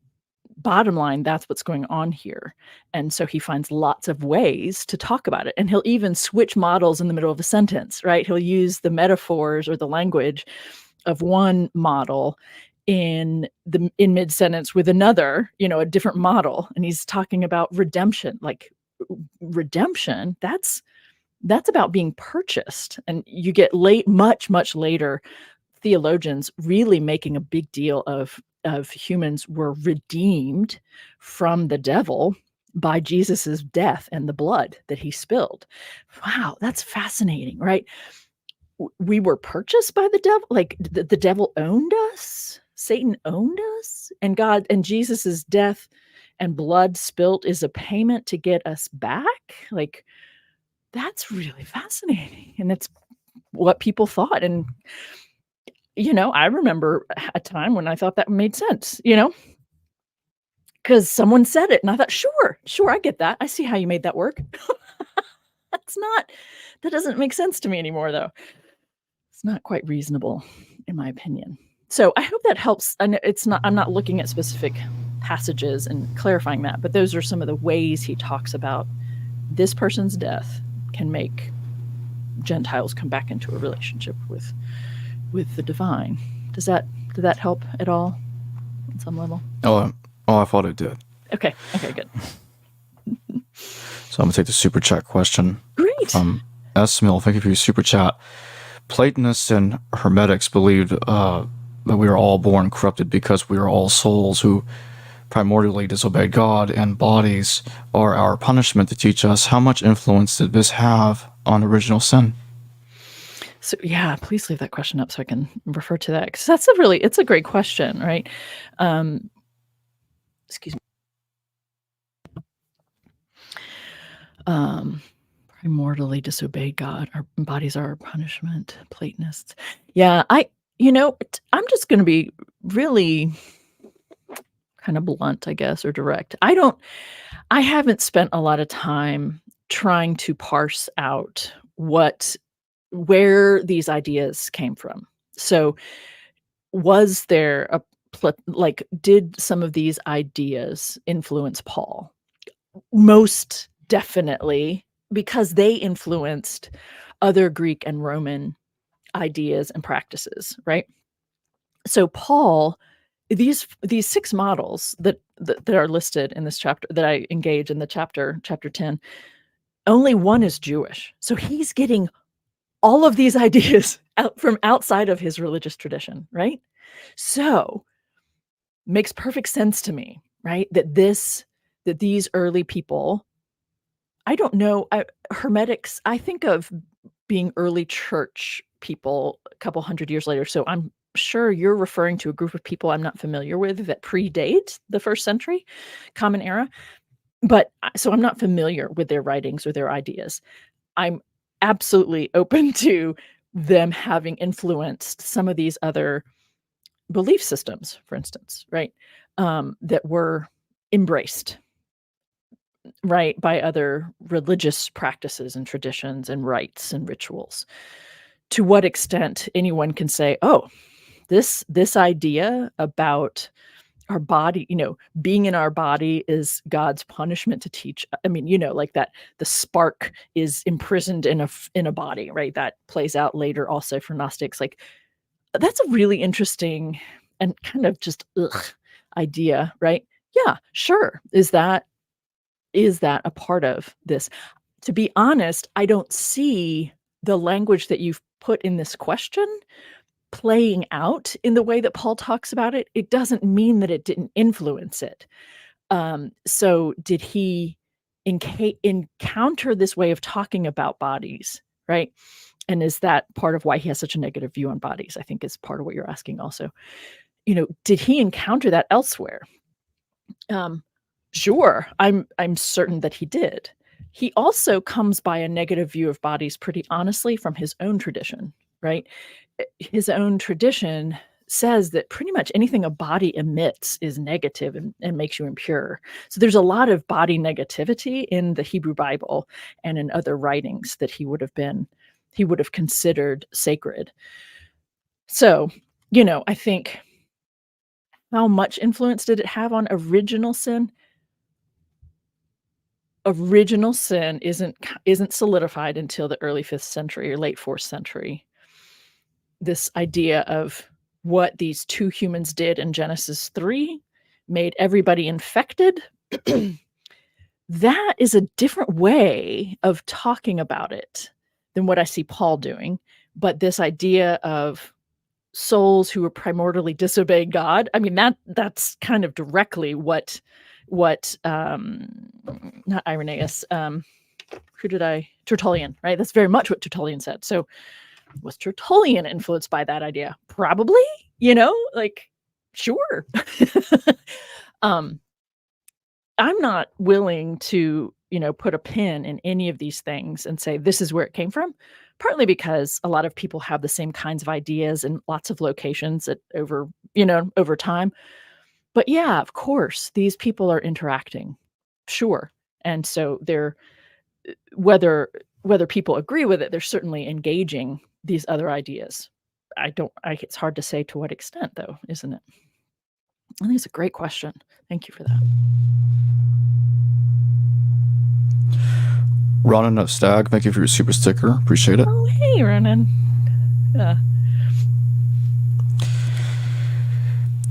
B: Bottom line, that's what's going on here. And so he finds lots of ways to talk about it. And he'll even switch models in the middle of a sentence, right? He'll use the metaphors or the language of one model in mid-sentence with another, a different model. And he's talking about redemption. Like redemption, that's about being purchased. And you get much later theologians really making a big deal of humans were redeemed from the devil by Jesus's death and the blood that he spilled. Wow, that's fascinating, right? We were purchased by the devil, like the devil owned us, Satan owned us, and God and Jesus's death and blood spilt is a payment to get us back. Like, that's really fascinating, and it's what people thought. And I remember a time when I thought that made sense, because someone said it and I thought, sure, I get that. I see how you made that work. That doesn't make sense to me anymore, though. It's not quite reasonable, in my opinion. So I hope that helps. I know I'm not looking at specific passages and clarifying that, but those are some of the ways he talks about this person's death can make Gentiles come back into a relationship with the divine. Did that help at all on some level?
A: Oh, I thought it did.
B: Okay, good.
A: So I'm going to take the super chat question.
B: Great.
A: From S. Mill. Thank you for your super chat. Platonists and Hermetics believed that we are all born corrupted because we are all souls who primordially disobeyed God, and bodies are our punishment to teach us. How much influence did this have on original sin?
B: So yeah, please leave that question up so I can refer to that, because it's a great question, right? Excuse me. Primordially disobeyed God. Our bodies are our punishment. Platonists. Yeah, I'm just going to be really kind of blunt, I guess, or direct. I haven't spent a lot of time trying to parse out where these ideas came from. So was there did some of these ideas influence Paul? Most definitely, because they influenced other Greek and Roman ideas and practices, right? So Paul, these 6 models that are listed in this chapter that I engage in the chapter 10, only one is Jewish. So he's getting all of these ideas out from outside of his religious tradition, right? So makes perfect sense to me, right? That these early people, I don't know, Hermetics, I think of being early church people a couple hundred years later. So I'm sure you're referring to a group of people I'm not familiar with that predate the 1st century Common Era. But so I'm not familiar with their writings or their ideas. I'm absolutely open to them having influenced some of these other belief systems, for instance, right? That were embraced, right, by other religious practices and traditions and rites and rituals. To what extent anyone can say, "Oh, this idea about our body, being in our body is God's punishment to teach." I mean, like that the spark is imprisoned in a body, right? That plays out later also for Gnostics. Like that's a really interesting and kind of just idea, right? Yeah, sure. Is that a part of this? To be honest, I don't see the language that you've put in this question playing out in the way that Paul talks about it. It doesn't mean that it didn't influence it. So did he encounter this way of talking about bodies, right? And is that part of why he has such a negative view on bodies? I think is part of what you're asking also. Did he encounter that elsewhere? Um, sure, I'm certain that he did. He also comes by a negative view of bodies pretty honestly from his own tradition, right? His own tradition says that pretty much anything a body emits is negative and makes you impure. So there's a lot of body negativity in the Hebrew Bible and in other writings that he would have considered sacred. So, I think how much influence did it have on original sin? Original sin isn't solidified until the early 5th century or late 4th century. This idea of what these two humans did in Genesis 3 made everybody infected. That is a different way of talking about it than what I see Paul doing. But this idea of souls who were primordially disobeying God, I mean, that's kind of directly what not Irenaeus, Tertullian, right? That's very much what Tertullian said. So was Tertullian influenced by that idea? Probably, like, sure. um, I'm not willing to, put a pin in any of these things and say this is where it came from. Partly because a lot of people have the same kinds of ideas in lots of locations over time. But yeah, of course, these people are interacting. Sure. And so they're whether people agree with it, they're certainly engaging these other ideas. It's hard to say to what extent though, isn't it? I think it's a great question. Thank you for that.
A: Ronan of Stag, thank you for your super sticker. Appreciate it.
B: Oh, hey, Ronan. Yeah.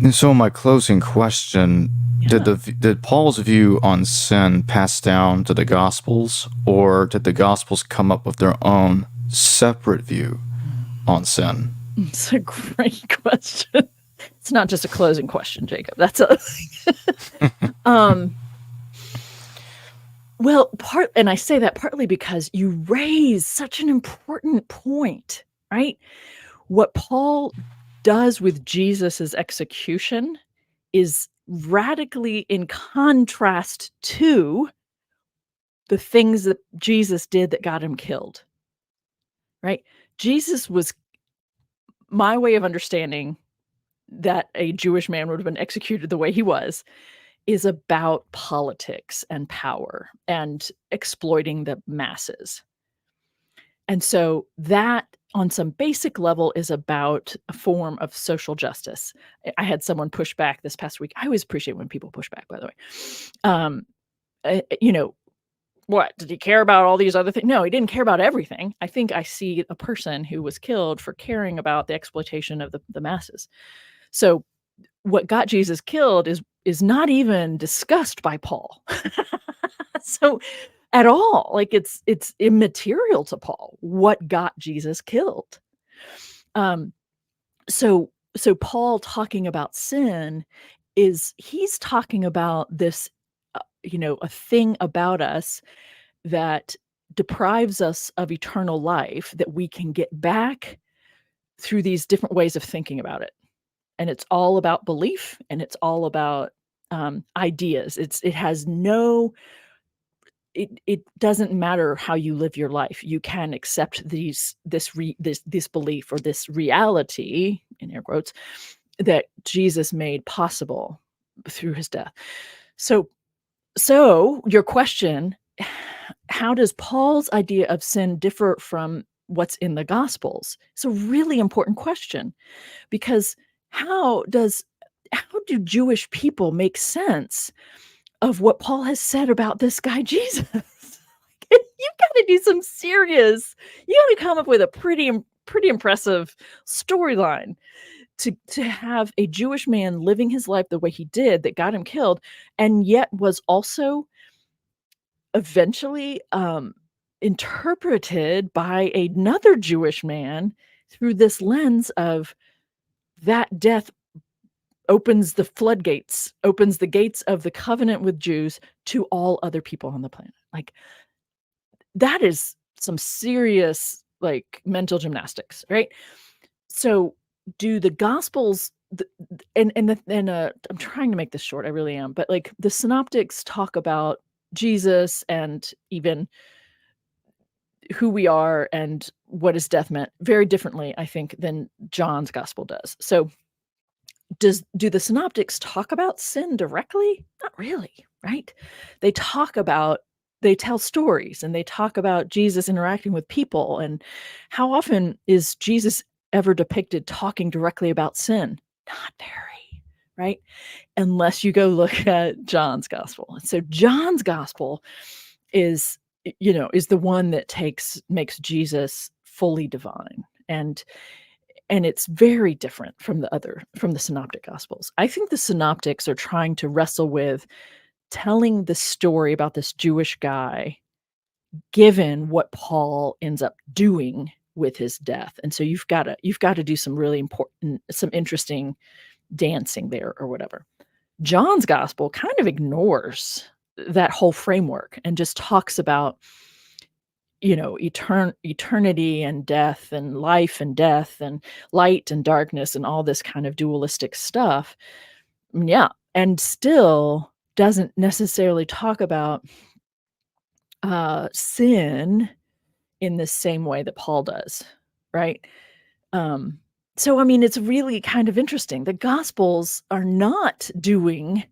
A: And so my closing question,
B: Yeah.
A: did Paul's view on sin pass down to the Gospels, or did the Gospels come up with their own separate view on sin?
B: It's a great question. It's not just a closing question, Jacob. That's a well, and I say that partly because you raise such an important point, right? What Paul does with Jesus's execution is radically in contrast to the things that Jesus did that got him killed, right? Jesus was, my way of understanding that a Jewish man would have been executed the way he was, is about politics and power and exploiting the masses. And so that on some basic level is about a form of social justice. I had someone push back this past week. I always appreciate when people push back, by the way. What did he care about all these other things? No, he didn't care about everything. I think I see a person who was killed for caring about the exploitation of the masses. So what got Jesus killed is not even discussed by Paul. So at all, like it's immaterial to Paul what got Jesus killed. So Paul talking about sin he's talking about this, a thing about us that deprives us of eternal life that we can get back through these different ways of thinking about it. And it's all about belief and it's all about ideas. It has no it doesn't matter how you live your life. You can accept this belief or this reality, in air quotes, that Jesus made possible through his death. So your question, how does Paul's idea of sin differ from what's in the Gospels? It's a really important question, because how do Jewish people make sense of what Paul has said about this guy Jesus? You've got to do some serious. You got to come up with a pretty impressive storyline to have a Jewish man living his life the way he did that got him killed, and yet was also eventually interpreted by another Jewish man through this lens of that death opens the floodgates, opens the gates of the covenant with Jews to all other people on the planet. Like, that is some serious, like, mental gymnastics, right? So do the Gospels, I'm trying to make this short, I really am, but like the synoptics talk about Jesus and even who we are and what his death meant very differently, I think, than John's Gospel does. So do the synoptics talk about sin directly? Not really, right? They tell stories, and they talk about Jesus interacting with people. And how often is Jesus ever depicted talking directly about sin? Not very, right? Unless you go look at John's Gospel. So John's Gospel is the one that makes Jesus fully divine. And it's very different from the synoptic Gospels. I think the synoptics are trying to wrestle with telling the story about this Jewish guy, given what Paul ends up doing with his death. And so you've got to do some really important, some interesting dancing there or whatever. John's Gospel kind of ignores that whole framework and just talks about eternity and death and life and death and light and darkness and all this kind of dualistic stuff. Yeah. And still doesn't necessarily talk about sin in the same way that Paul does, right? So, I mean, it's really kind of interesting. The Gospels are not doing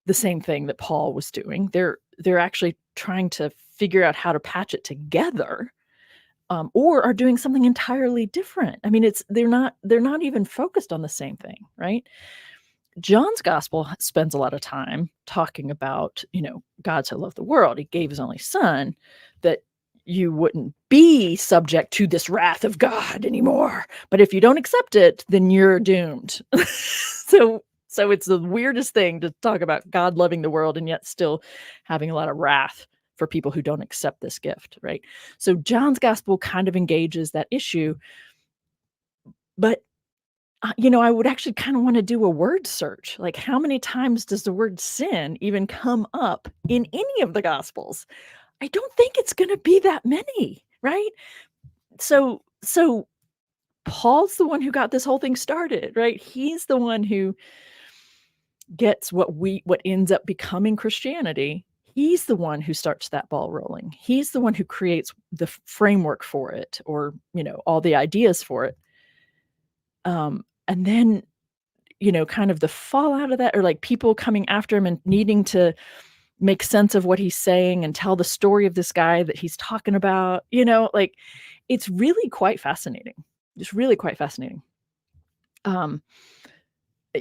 B: the same thing that Paul was doing. They're actually trying to figure out how to patch it together, or are doing something entirely different. I mean, they're not even focused on the same thing, right? John's Gospel spends a lot of time talking about, God so loved the world, he gave his only son, that you wouldn't be subject to this wrath of God anymore. But if you don't accept it, then you're doomed. So it's the weirdest thing to talk about God loving the world and yet still having a lot of wrath for people who don't accept this gift, right? So John's Gospel kind of engages that issue. But I would actually kind of want to do a word search. Like, how many times does the word sin even come up in any of the Gospels? I don't think it's going to be that many, right? So Paul's the one who got this whole thing started, right? He's the one who gets what ends up becoming Christianity. He's the one who starts that ball rolling. He's the one who creates the framework for it, or, all the ideas for it. And then, kind of the fallout of that, or like people coming after him and needing to make sense of what he's saying and tell the story of this guy that he's talking about, like, it's really quite fascinating. It's really quite fascinating.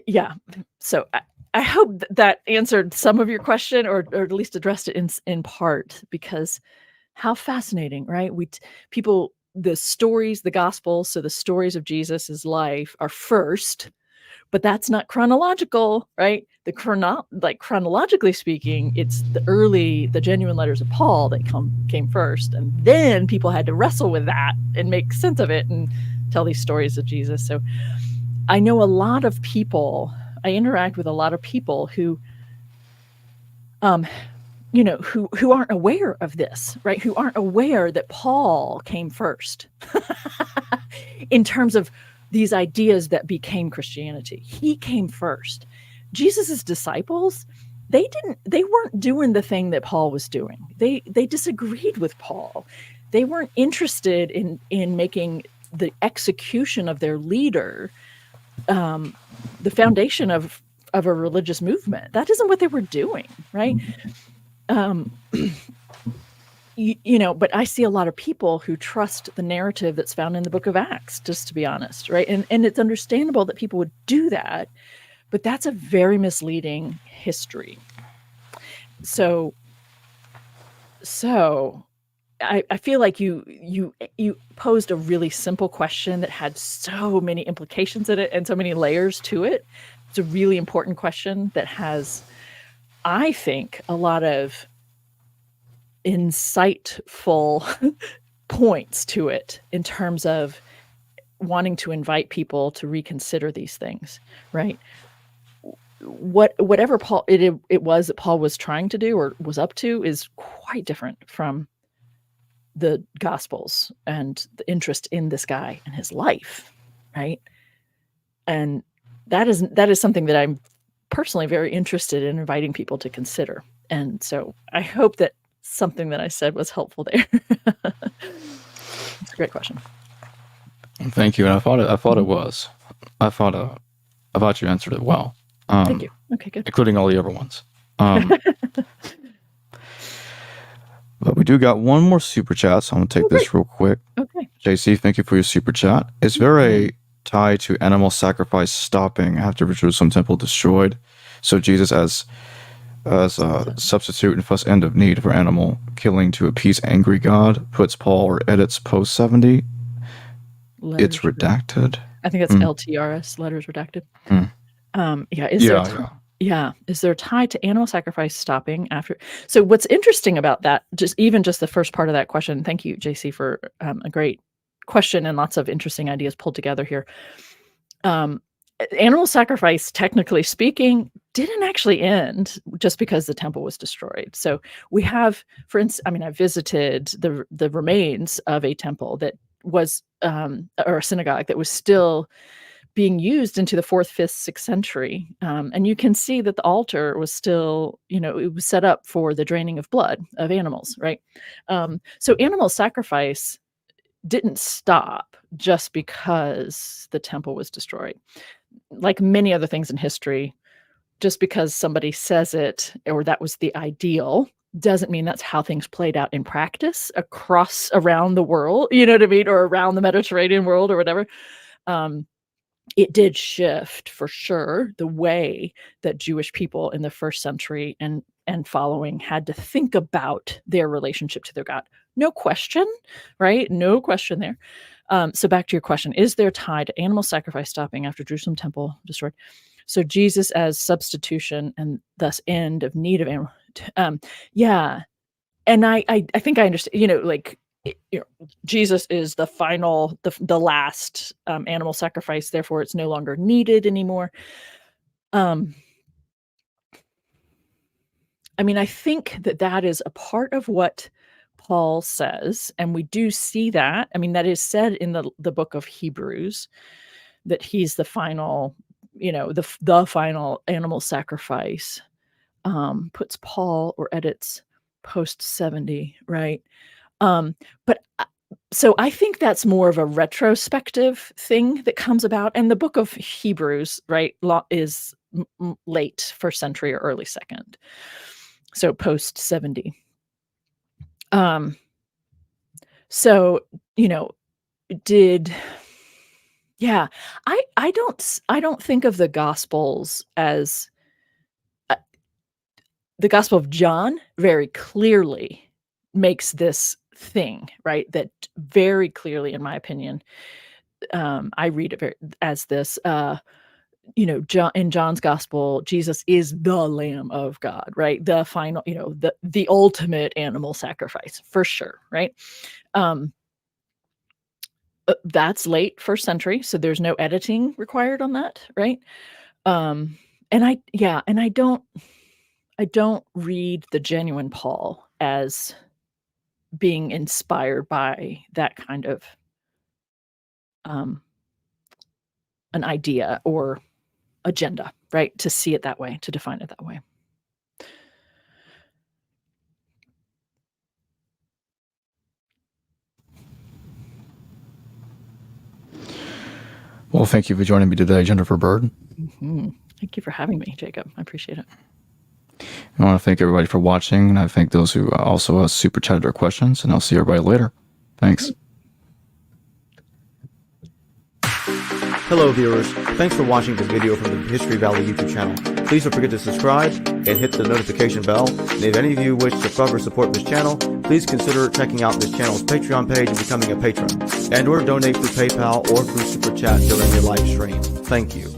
B: Yeah. So I hope that answered some of your question, or at least addressed it in part, because how fascinating, right? The stories, the gospel, so the stories of Jesus's life are first, but that's not chronological, right? Chronologically speaking, it's the genuine letters of Paul that came first, and then people had to wrestle with that and make sense of it and tell these stories of Jesus. So I know a lot of people. I interact with a lot of people who who aren't aware of this, right? Who aren't aware that Paul came first in terms of these ideas that became Christianity. He came first. Jesus's disciples they weren't doing the thing that Paul was doing. They disagreed with Paul. They weren't interested in making the execution of their leader the foundation of a religious movement. That isn't what they were doing, right? But I see a lot of people who trust the narrative that's found in the book of Acts, just to be honest, right? And it's understandable that people would do that, but that's a very misleading history. So I feel like you posed a really simple question that had so many implications in it and so many layers to it. It's a really important question that has, I think, a lot of insightful points to it in terms of wanting to invite people to reconsider these things, right? Whatever Paul it was that Paul was trying to do or was up to is quite different from the Gospels and the interest in this guy and his life, right? And that is something that I'm personally very interested in inviting people to consider. And so I hope that something that I said was helpful there. It's a great question.
A: Thank you. And I thought it was. I thought you answered it well.
B: Thank you. Okay, good.
A: Including all the other ones. But we do got one more super chat, so I'm gonna take this real quick.
B: Okay.
A: JC, thank you for your super chat. Is there a tie to animal sacrifice stopping after the Jerusalem temple destroyed? So Jesus as a substitute and thus end of need for animal killing to appease angry God puts Paul or edits post 70. It's redacted.
B: I think that's LTRS, letters redacted. Is there a tie to animal sacrifice stopping after? So what's interesting about that, just the first part of that question, thank you, JC, for a great question and lots of interesting ideas pulled together here. Animal sacrifice, technically speaking, didn't actually end just because the temple was destroyed. So we have, for instance, I visited the remains of a temple that was, or a synagogue that was still being used into the 4th, 5th, 6th century. And you can see that the altar was still, it was set up for the draining of blood of animals, right? So animal sacrifice didn't stop just because the temple was destroyed. Like many other things in history, just because somebody says it or that was the ideal doesn't mean that's how things played out in practice around the world, you know what I mean? Or around the Mediterranean world or whatever. It did shift for sure the way that Jewish people in the 1st century and following had to think about their relationship to their God. No question, right? No question there. So back to your question, is there tie to animal sacrifice stopping after Jerusalem temple destroyed? So Jesus as substitution and thus end of need of animal. Yeah. And I think I understand, Jesus is the final, the last animal sacrifice, therefore it's no longer needed anymore. I think that is a part of what Paul says, and we do see that. That is said in the book of Hebrews, that he's the final, the final animal sacrifice, puts Paul or edits post 70, right? But so I think that's more of a retrospective thing that comes about. And the book of Hebrews, right, is late 1st century or early 2nd. So post 70. So, I don't think of the Gospels as the Gospel of John very clearly makes this thing, right? That very clearly, in my opinion, I read it as this, John, in John's gospel, Jesus is the Lamb of God, right? The final, the ultimate animal sacrifice for sure, right? That's late 1st century, so there's no editing required on that, right? And I don't read the genuine Paul as being inspired by that kind of an idea or agenda, right? To see it that way, to define it that way.
A: Well, thank you for joining me today, Jennifer Bird.
B: Thank you for having me, Jacob. I appreciate it.
A: I want to thank everybody for watching, and I thank those who also super chatted their questions, and I'll see everybody later. Thanks.
C: Hello viewers, thanks for watching this video from the History Valley YouTube channel. Please don't forget to subscribe and hit the notification bell. And if any of you wish to further support this channel, please consider checking out this channel's Patreon page and becoming a patron. And or donate through PayPal or through Super Chat during your live stream. Thank you.